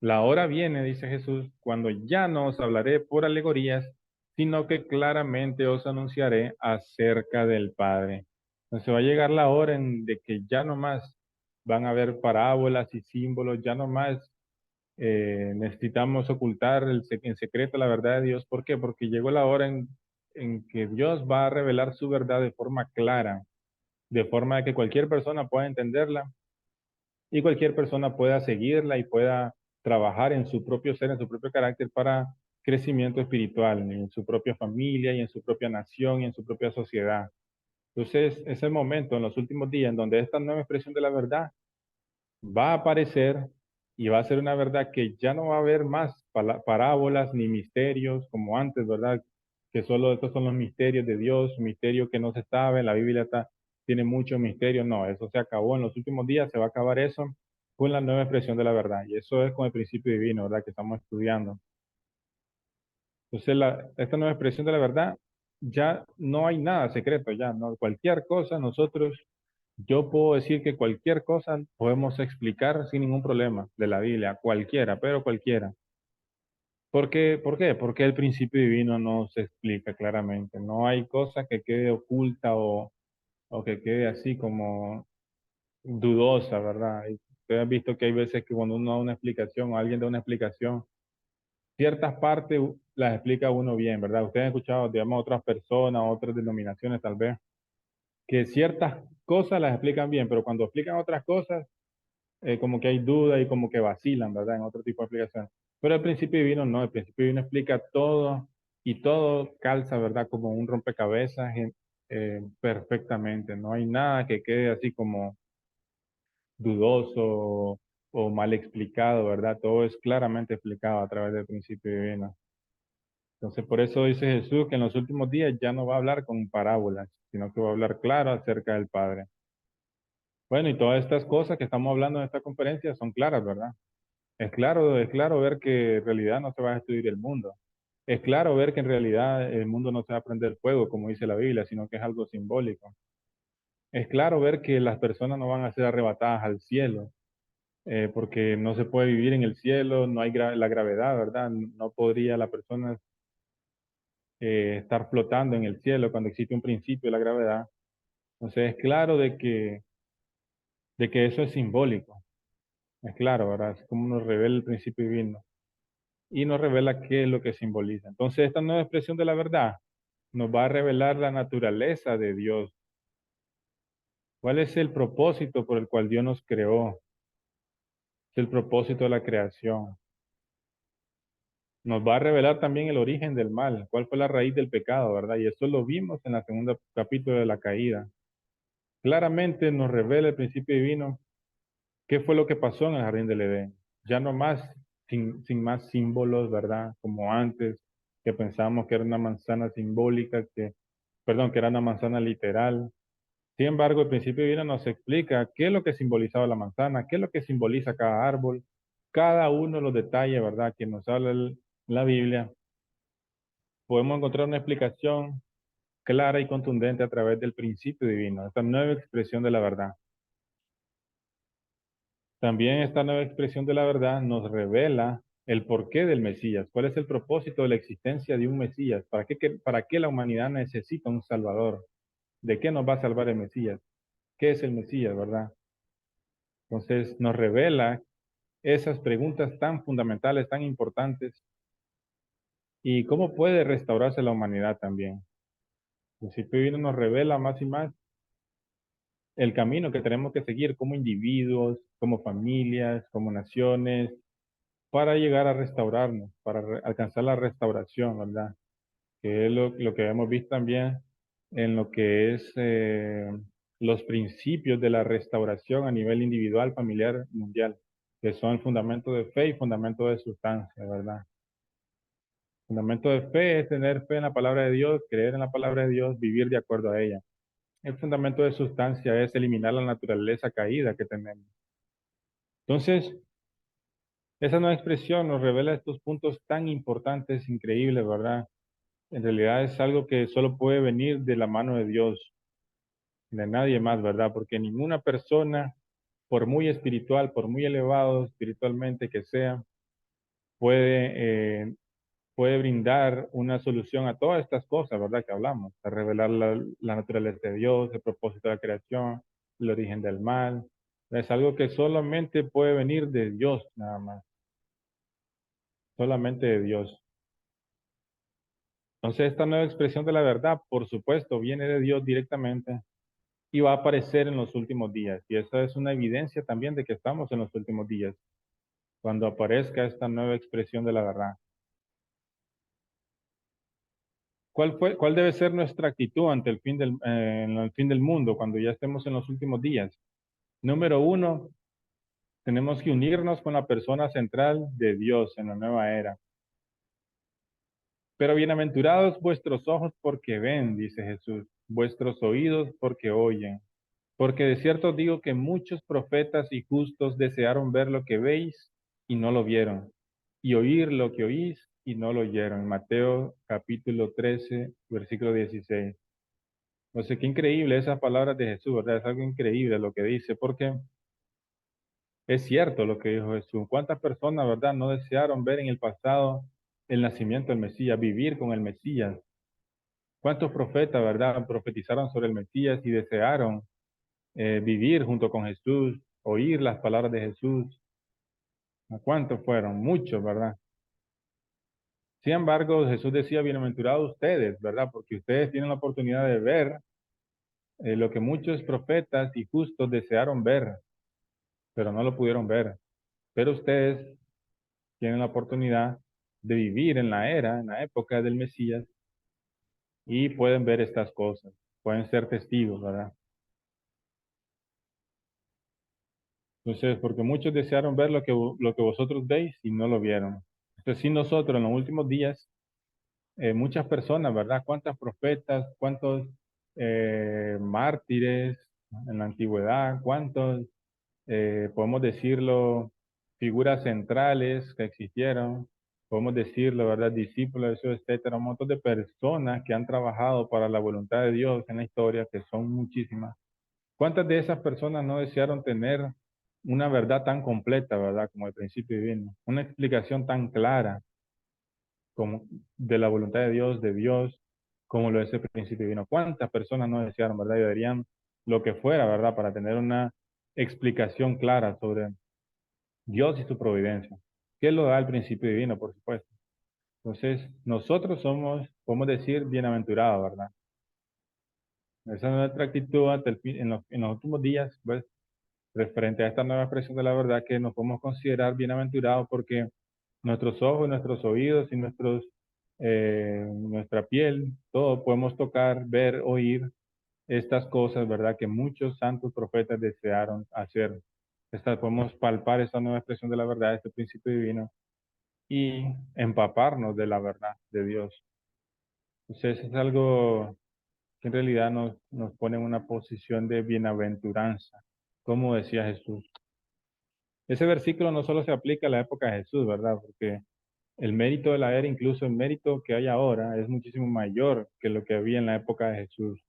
La hora viene, dice Jesús, cuando ya no os hablaré por alegorías, sino que claramente os anunciaré acerca del Padre. Entonces va a llegar la hora en de que ya no más van a haber parábolas y símbolos, ya no más necesitamos ocultar en secreto la verdad de Dios. ¿Por qué? Porque llegó la hora en que Dios va a revelar su verdad de forma clara, de forma de que cualquier persona pueda entenderla y cualquier persona pueda seguirla y pueda trabajar en su propio ser, en su propio carácter para crecimiento espiritual, en su propia familia y en su propia nación y en su propia sociedad. Entonces, es el momento en los últimos días en donde esta nueva expresión de la verdad va a aparecer y va a ser una verdad que ya no va a haber más parábolas ni misterios como antes, ¿verdad? Que solo estos son los misterios de Dios, misterios que no se saben, la Biblia tiene mucho misterio, no, eso se acabó en los últimos días, se va a acabar eso con la nueva expresión de la verdad, y eso es con el principio divino, ¿verdad? Que estamos estudiando. Entonces, esta nueva expresión de la verdad ya no hay nada secreto, ya, ¿no? Cualquier cosa yo puedo decir que cualquier cosa podemos explicar sin ningún problema de la Biblia, cualquiera, pero cualquiera. ¿Por qué? Porque el principio divino no se explica claramente. No hay cosa que quede oculta o que quede así como dudosa, ¿verdad? Y ustedes han visto que hay veces que cuando uno da una explicación o alguien da una explicación, ciertas partes las explica uno bien, ¿verdad? Ustedes han escuchado, digamos, otras personas, otras denominaciones tal vez, que ciertas cosas las explican bien, pero cuando explican otras cosas, como que hay duda y como que vacilan, ¿verdad? En otro tipo de explicación. Pero el principio divino no, el principio divino explica todo y todo calza, ¿verdad? Como un rompecabezas perfectamente. No hay nada que quede así como dudoso o mal explicado, ¿verdad? Todo es claramente explicado a través del principio divino. Entonces, por eso dice Jesús que en los últimos días ya no va a hablar con parábolas, sino que va a hablar claro acerca del Padre. Bueno, y todas estas cosas que estamos hablando en esta conferencia son claras, ¿verdad? Es claro ver que en realidad no se va a destruir el mundo. Es claro ver que en realidad el mundo no se va a prender fuego, como dice la Biblia, sino que es algo simbólico. Es claro ver que las personas no van a ser arrebatadas al cielo, porque no se puede vivir en el cielo, no hay la gravedad, ¿verdad? No podría la persona estar flotando en el cielo cuando existe un principio de la gravedad. Entonces es claro de que eso es simbólico. Es claro, ¿verdad? Es como nos revela el principio divino y nos revela qué es lo que simboliza. Entonces, esta nueva expresión de la verdad nos va a revelar la naturaleza de Dios. ¿Cuál es el propósito por el cual Dios nos creó? Es el propósito de la creación. Nos va a revelar también el origen del mal, cuál fue la raíz del pecado, ¿verdad? Y eso lo vimos en la segunda capítulo de la caída. Claramente nos revela el principio divino qué fue lo que pasó en el jardín del Edén. Ya no más, sin más símbolos, ¿verdad? Como antes, que pensábamos que era una manzana simbólica, perdón, que era una manzana literal. Sin embargo, el principio divino nos explica qué es lo que simbolizaba la manzana, qué es lo que simboliza cada árbol, cada uno de los detalles, ¿verdad? Que nos habla la Biblia. Podemos encontrar una explicación clara y contundente a través del principio divino, esta nueva expresión de la verdad. También esta nueva expresión de la verdad nos revela el porqué del Mesías, cuál es el propósito de la existencia de un Mesías, para qué la humanidad necesita un Salvador, de qué nos va a salvar el Mesías, qué es el Mesías, ¿verdad? Entonces nos revela esas preguntas tan fundamentales, tan importantes, y cómo puede restaurarse la humanidad también. El principio divino nos revela más y más el camino que tenemos que seguir como individuos, como familias, como naciones, para llegar a restaurarnos, para alcanzar la restauración, ¿verdad? Que es lo que hemos visto también en lo que es los principios de la restauración a nivel individual, familiar, mundial, que son el fundamento de fe y fundamento de sustancia, ¿verdad? Fundamento de fe es tener fe en la palabra de Dios, creer en la palabra de Dios, vivir de acuerdo a ella. El fundamento de sustancia es eliminar la naturaleza caída que tenemos. Entonces, esa nueva expresión nos revela estos puntos tan importantes, increíbles, ¿verdad? En realidad es algo que solo puede venir de la mano de Dios, de nadie más, ¿verdad? Porque ninguna persona, por muy espiritual, por muy elevado espiritualmente que sea, puede, puede brindar una solución a todas estas cosas, ¿verdad? Que hablamos, a revelar la naturaleza de Dios, el propósito de la creación, el origen del mal. Es algo que solamente puede venir de Dios, nada más, solamente de Dios. Entonces, esta nueva expresión de la verdad, por supuesto, viene de Dios directamente y va a aparecer en los últimos días. Y esa es una evidencia también de que estamos en los últimos días, cuando aparezca esta nueva expresión de la verdad. ¿Cuál debe ser nuestra actitud ante en el fin del mundo, cuando ya estemos en los últimos días? Número uno, tenemos que unirnos con la persona central de Dios en la nueva era. Pero bienaventurados vuestros ojos porque ven, dice Jesús, vuestros oídos porque oyen. Porque de cierto os digo que muchos profetas y justos desearon ver lo que veis y no lo vieron, y oír lo que oís y no lo oyeron. En Mateo capítulo 13, versículo 16. No sé, qué increíble esas palabras de Jesús, ¿verdad? Es algo increíble lo que dice, porque es cierto lo que dijo Jesús. ¿Cuántas personas, verdad, no desearon ver en el pasado el nacimiento del Mesías, vivir con el Mesías? ¿Cuántos profetas, verdad, profetizaron sobre el Mesías y desearon vivir junto con Jesús, oír las palabras de Jesús? ¿A cuántos fueron? Muchos, ¿verdad? Sin embargo, Jesús decía, bienaventurados ustedes, ¿verdad? Porque ustedes tienen la oportunidad de ver lo que muchos profetas y justos desearon ver, pero no lo pudieron ver. Pero ustedes tienen la oportunidad de vivir en la era, en la época del Mesías y pueden ver estas cosas, pueden ser testigos, ¿verdad? Entonces, porque muchos desearon ver lo que vosotros veis y no lo vieron. Entonces, sí, nosotros en los últimos días, muchas personas, ¿verdad? ¿Cuántos profetas, cuántos mártires en la antigüedad, cuántos, podemos decirlo, figuras centrales que existieron, podemos decirlo, ¿verdad? Discípulos, eso, etcétera, un montón de personas que han trabajado para la voluntad de Dios en la historia, que son muchísimas. ¿Cuántas de esas personas no desearon tener una verdad tan completa, ¿verdad? Como el principio divino, una explicación tan clara como de la voluntad de Dios, como lo es el principio divino? ¿Cuántas personas no desearon, ¿verdad? Y darían lo que fuera, ¿verdad? Para tener una explicación clara sobre Dios y su providencia, que lo da el principio divino, por supuesto. Entonces, nosotros somos, podemos decir, bienaventurados, ¿verdad? Esa es nuestra actitud ante en los últimos días, pues, referente a esta nueva expresión de la verdad, que nos podemos considerar bienaventurados porque nuestros ojos, nuestros oídos y nuestra piel, todo podemos tocar, ver, oír estas cosas, ¿verdad? Que muchos santos profetas desearon hacer. Podemos palpar esta nueva expresión de la verdad, este principio divino y empaparnos de la verdad de Dios. Entonces es algo que en realidad nos pone en una posición de bienaventuranza, como decía Jesús. Ese versículo no solo se aplica a la época de Jesús, ¿verdad? Porque el mérito de la era, incluso el mérito que hay ahora, es muchísimo mayor que lo que había en la época de Jesús.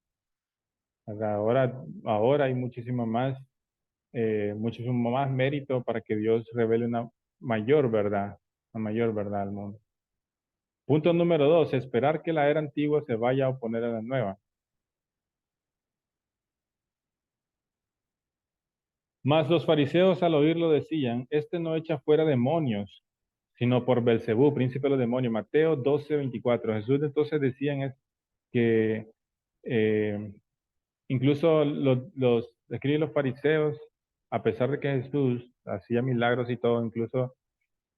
¿Verdad? Ahora hay muchísimo más mérito para que Dios revele una mayor verdad al mundo. Punto número 2, esperar que la era antigua se vaya a oponer a la nueva. Mas los fariseos al oírlo decían, este no echa fuera demonios, sino por Belcebú, príncipe de los demonios. Mateo 12:24. Jesús entonces decían es que eh, incluso los escriben los fariseos, a pesar de que Jesús hacía milagros y todo, incluso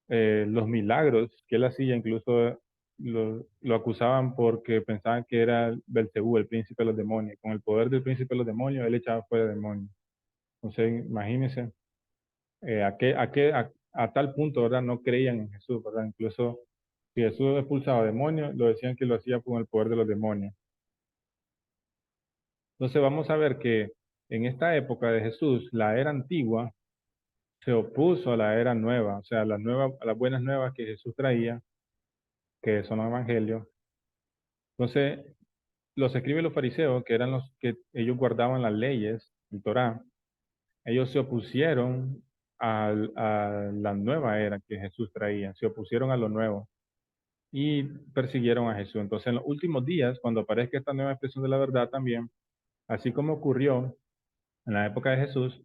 los milagros que él hacía, incluso lo acusaban porque pensaban que era Belcebú, el príncipe de los demonios. Con el poder del príncipe de los demonios, él echaba fuera demonios. Entonces, imagínense a tal punto, ¿verdad? No creían en Jesús, ¿verdad? Incluso si Jesús expulsaba demonios, lo decían que lo hacía con el poder de los demonios. Entonces, vamos a ver que en esta época de Jesús, la era antigua se opuso a la era nueva, o sea, a las buenas nuevas que Jesús traía, que son los evangelios. Entonces, los escribas y los fariseos, que eran los que ellos guardaban las leyes, el Torá, ellos se opusieron a la nueva era que Jesús traía, se opusieron a lo nuevo y persiguieron a Jesús. Entonces, en los últimos días, cuando aparezca esta nueva expresión de la verdad también, así como ocurrió en la época de Jesús,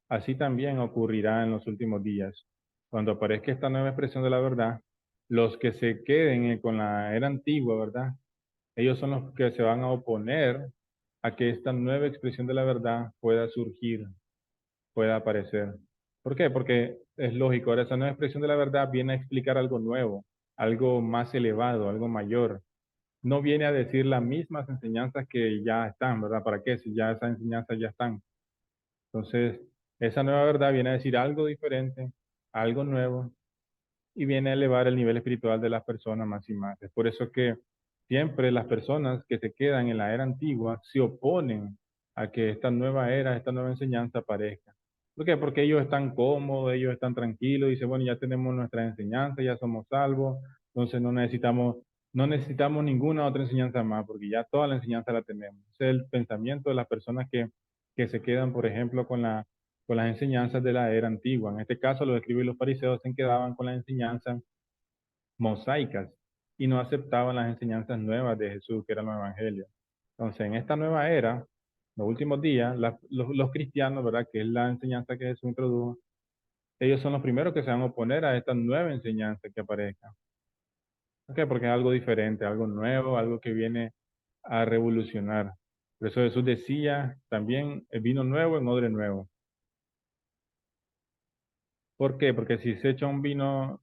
así también ocurrirá en los últimos días. Cuando aparezca esta nueva expresión de la verdad, los que se queden con la era antigua, ¿verdad? Ellos son los que se van a oponer a que esta nueva expresión de la verdad pueda surgir, pueda aparecer. ¿Por qué? Porque es lógico, ahora esa nueva expresión de la verdad viene a explicar algo nuevo, algo más elevado, algo mayor. No viene a decir las mismas enseñanzas que ya están, ¿verdad? ¿Para qué? Si ya esas enseñanzas ya están. Entonces, esa nueva verdad viene a decir algo diferente, algo nuevo, y viene a elevar el nivel espiritual de las personas más y más. Es por eso que siempre las personas que se quedan en la era antigua se oponen a que esta nueva era, esta nueva enseñanza aparezca. ¿Por qué? Porque ellos están cómodos, ellos están tranquilos, dicen, bueno, ya tenemos nuestra enseñanza, ya somos salvos, Entonces no necesitamos ninguna otra enseñanza más, porque ya toda la enseñanza la tenemos. Ese es el pensamiento de las personas que se quedan, por ejemplo, con las enseñanzas de la era antigua. En este caso, los escribas y los fariseos se quedaban con las enseñanzas mosaicas y no aceptaban las enseñanzas nuevas de Jesús, que eran los evangelios. Entonces, en esta nueva era, los últimos días, los cristianos, ¿verdad? Que es la enseñanza que Jesús introdujo, ellos son los primeros que se van a oponer a esta nueva enseñanza que aparezca. ¿Por qué? Porque es algo diferente, algo nuevo, algo que viene a revolucionar. Por eso Jesús decía también el vino nuevo en odre nuevo. ¿Por qué? Porque si se echa un vino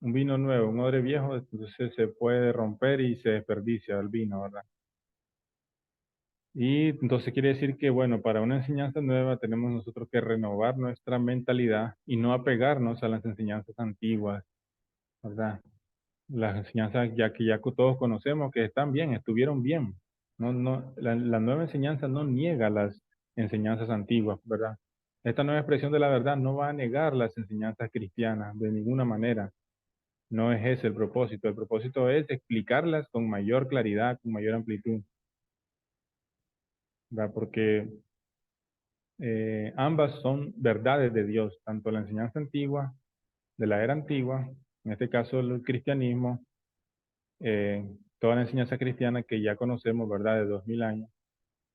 nuevo, un odre viejo, entonces se puede romper y se desperdicia el vino, ¿verdad? Y entonces quiere decir que, bueno, para una enseñanza nueva tenemos nosotros que renovar nuestra mentalidad y no apegarnos a las enseñanzas antiguas, ¿verdad? Las enseñanzas ya que todos conocemos que están bien, estuvieron bien. La nueva enseñanza no niega las enseñanzas antiguas, ¿verdad? Esta nueva expresión de la verdad no va a negar las enseñanzas cristianas de ninguna manera. No es ese el propósito. El propósito es explicarlas con mayor claridad, con mayor amplitud, ¿verdad? Porque ambas son verdades de Dios, tanto la enseñanza antigua, de la era antigua, en este caso el cristianismo, eh, toda la enseñanza cristiana que ya conocemos, ¿verdad?, de 2000 años,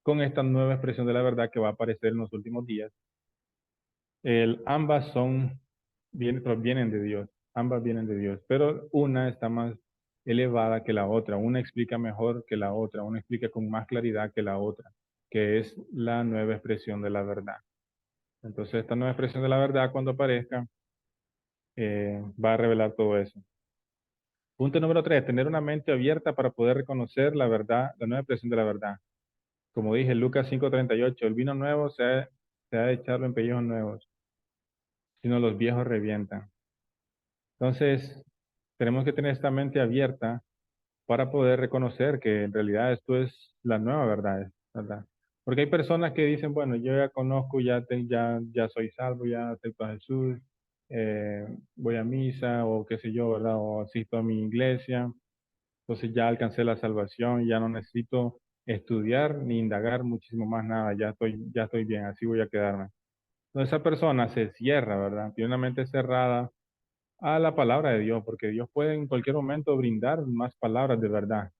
con esta nueva expresión de la verdad que va a aparecer en los últimos días. Ambas provienen de Dios, ambas vienen de Dios, pero una está más elevada que la otra, una explica mejor que la otra, una explica con más claridad que la otra, que es la nueva expresión de la verdad. Entonces, esta nueva expresión de la verdad, cuando aparezca, va a revelar todo eso. Punto número 3, tener una mente abierta para poder reconocer la verdad, la nueva expresión de la verdad. Como dije, Lucas 5:38, el vino nuevo se ha de echarlo en pellejos nuevos, sino los viejos revientan. Entonces, tenemos que tener esta mente abierta para poder reconocer que en realidad esto es la nueva verdad, ¿verdad? Porque hay personas que dicen, bueno, yo ya conozco, ya soy salvo, ya acepto a Jesús, voy a misa o qué sé yo, ¿verdad? O asisto a mi iglesia, entonces ya alcancé la salvación, ya no necesito estudiar ni indagar muchísimo más nada, ya estoy bien, así voy a quedarme. Entonces esa persona se cierra, ¿verdad? Tiene una mente cerrada a la palabra de Dios, porque Dios puede en cualquier momento brindar más palabras de verdad.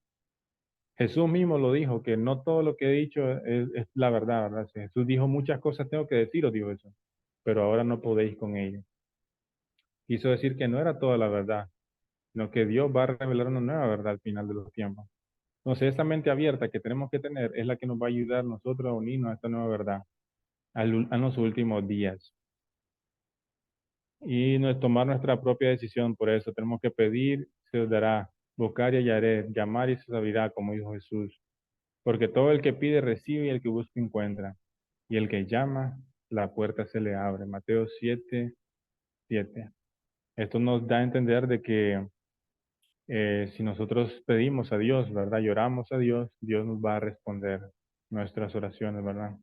Jesús mismo lo dijo, que no todo lo que he dicho es la verdad, ¿verdad? Si Jesús dijo muchas cosas tengo que deciros, dijo eso, pero ahora no podéis con ello. Quiso decir que no era toda la verdad, sino que Dios va a revelar una nueva verdad al final de los tiempos. Entonces, esa mente abierta que tenemos que tener es la que nos va a ayudar a nosotros a unirnos a esta nueva verdad a los últimos días y tomar nuestra propia decisión. Por eso tenemos que pedir, se os dará, buscar y hallaré, llamar y se abrirá, como dijo Jesús. Porque todo el que pide recibe y el que busca encuentra. Y el que llama, la puerta se le abre. Mateo 7:7. Esto nos da a entender de que si nosotros pedimos a Dios, ¿verdad? Lloramos a Dios, Dios nos va a responder nuestras oraciones, ¿verdad?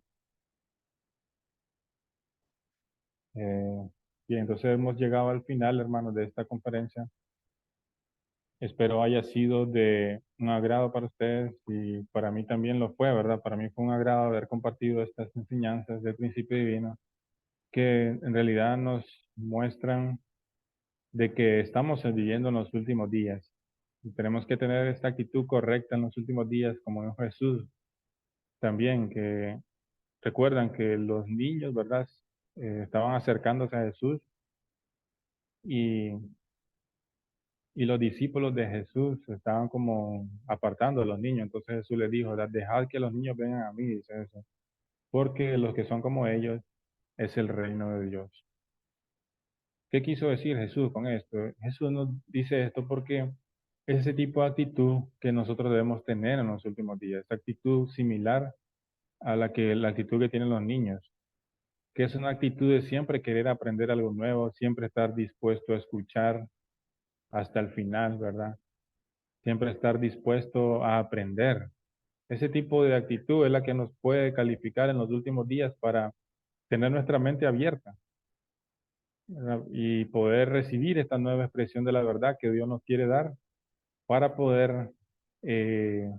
Bien, entonces hemos llegado al final, hermanos, de esta conferencia. Espero haya sido de un agrado para ustedes y para mí también lo fue, ¿verdad? Para mí fue un agrado haber compartido estas enseñanzas del principio divino que en realidad nos muestran de que estamos viviendo en los últimos días. Y tenemos que tener esta actitud correcta en los últimos días, como dijo Jesús también, que recuerdan que los niños, ¿verdad? Estaban acercándose a Jesús y, y los discípulos de Jesús estaban como apartando a los niños. Entonces Jesús les dijo, dejad que los niños vengan a mí, dice eso, porque los que son como ellos es el reino de Dios. ¿Qué quiso decir Jesús con esto? Jesús nos dice esto porque es ese tipo de actitud que nosotros debemos tener en los últimos días, esa actitud similar a la actitud que tienen los niños, que es una actitud de siempre querer aprender algo nuevo, siempre estar dispuesto a escuchar hasta el final, ¿verdad? Siempre estar dispuesto a aprender. Ese tipo de actitud es la que nos puede calificar en los últimos días para tener nuestra mente abierta ¿verdad? Y poder recibir esta nueva expresión de la verdad que Dios nos quiere dar para poder, eh,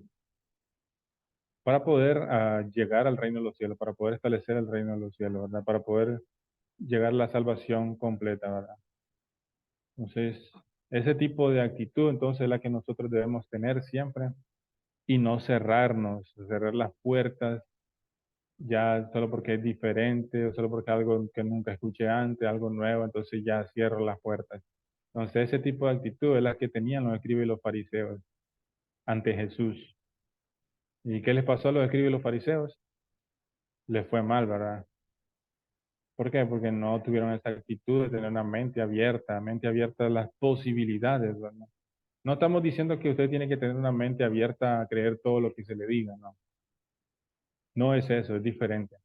llegar al reino de los cielos, para poder establecer el reino de los cielos, ¿verdad? Para poder llegar a la salvación completa, ¿verdad? Entonces, ese tipo de actitud, entonces, es la que nosotros debemos tener siempre y no cerrarnos, cerrar las puertas ya solo porque es diferente o solo porque algo que nunca escuché antes, algo nuevo, entonces ya cierro las puertas. Entonces, ese tipo de actitud es la que tenían los escribas y los fariseos ante Jesús. ¿Y qué les pasó a los escribas y los fariseos? Les fue mal, ¿verdad? ¿Por qué? Porque no tuvieron esa actitud de tener una mente abierta a las posibilidades, ¿verdad? No estamos diciendo que usted tiene que tener una mente abierta a creer todo lo que se le diga, no. No es eso, es diferente.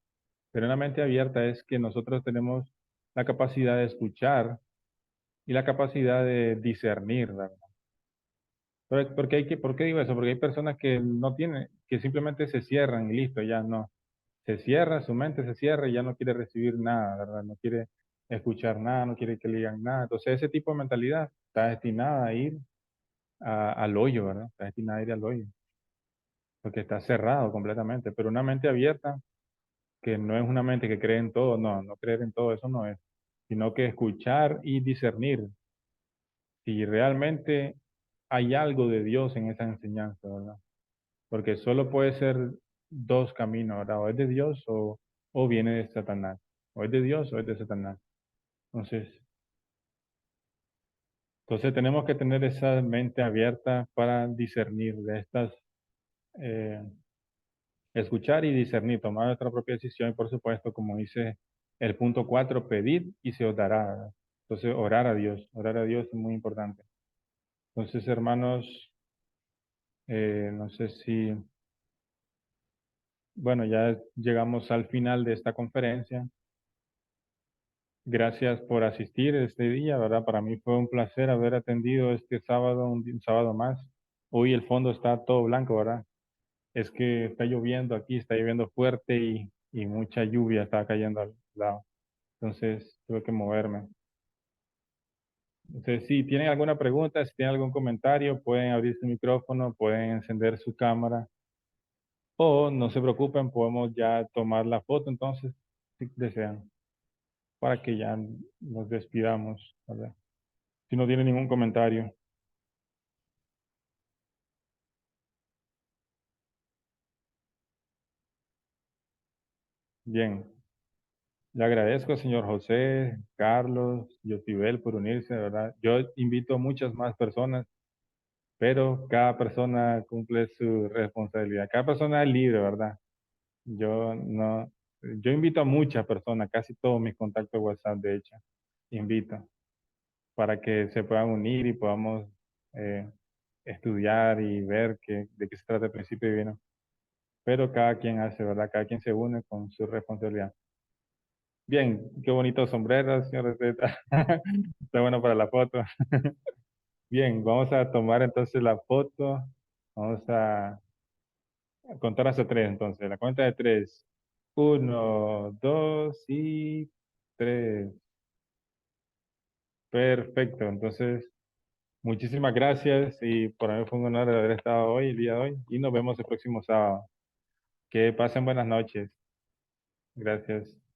Pero una mente abierta es que nosotros tenemos la capacidad de escuchar y la capacidad de discernir, ¿verdad? Porque ¿por qué digo eso? Porque hay personas que no tienen, que simplemente se cierran y listo, ya no. Se cierra, su mente se cierra y ya no quiere recibir nada, ¿verdad? No quiere escuchar nada, no quiere que le digan nada. Entonces ese tipo de mentalidad está destinada a ir al hoyo, ¿verdad? Está destinada a ir al hoyo, porque está cerrado completamente. Pero una mente abierta, que no es una mente que cree en todo, no, no creer en todo, eso no es, sino que escuchar y discernir si realmente hay algo de Dios en esa enseñanza, ¿verdad? Porque solo puede ser dos caminos, ¿verdad? O es de Dios o viene de Satanás. O es de Dios o es de Satanás. Entonces, entonces tenemos que tener esa mente abierta para discernir de estas, eh, escuchar y discernir, tomar nuestra propia decisión y por supuesto, como dice el punto 4, pedir y se os dará, ¿verdad? Entonces, orar a Dios es muy importante. Entonces, hermanos, no sé si, bueno, ya llegamos al final de esta conferencia. Gracias por asistir este día, ¿verdad? Para mí fue un placer haber atendido este sábado, un sábado más. Hoy el fondo está todo blanco, ¿verdad? Es que está lloviendo aquí, está lloviendo fuerte y mucha lluvia está cayendo al lado. Entonces tuve que moverme. Entonces, si tienen alguna pregunta, si tienen algún comentario, pueden abrir su micrófono, pueden encender su cámara o no se preocupen, podemos ya tomar la foto entonces, si desean, para que ya nos despidamos, ¿verdad? Si no tienen ningún comentario. Bien, le agradezco, señor José, Carlos, Yotibel, por unirse, ¿verdad? Yo invito a muchas más personas, pero cada persona cumple su responsabilidad. Cada persona es libre, ¿verdad? Yo no, yo invito a muchas personas, casi todos mis contactos WhatsApp, de hecho, invito para que se puedan unir y podamos eh, estudiar y ver de qué se trata el principio divino. Pero cada quien hace, ¿verdad? Cada quien se une con su responsabilidad. Bien, qué bonito sombrero, señor Receta. Está bueno para la foto. Bien, vamos a tomar entonces la foto. Vamos a contar hasta tres entonces. La cuenta de tres. Uno, dos y tres. Perfecto. Entonces, muchísimas gracias y para mí fue un honor haber estado hoy, el día de hoy, y nos vemos el próximo sábado. Que pasen buenas noches. Gracias.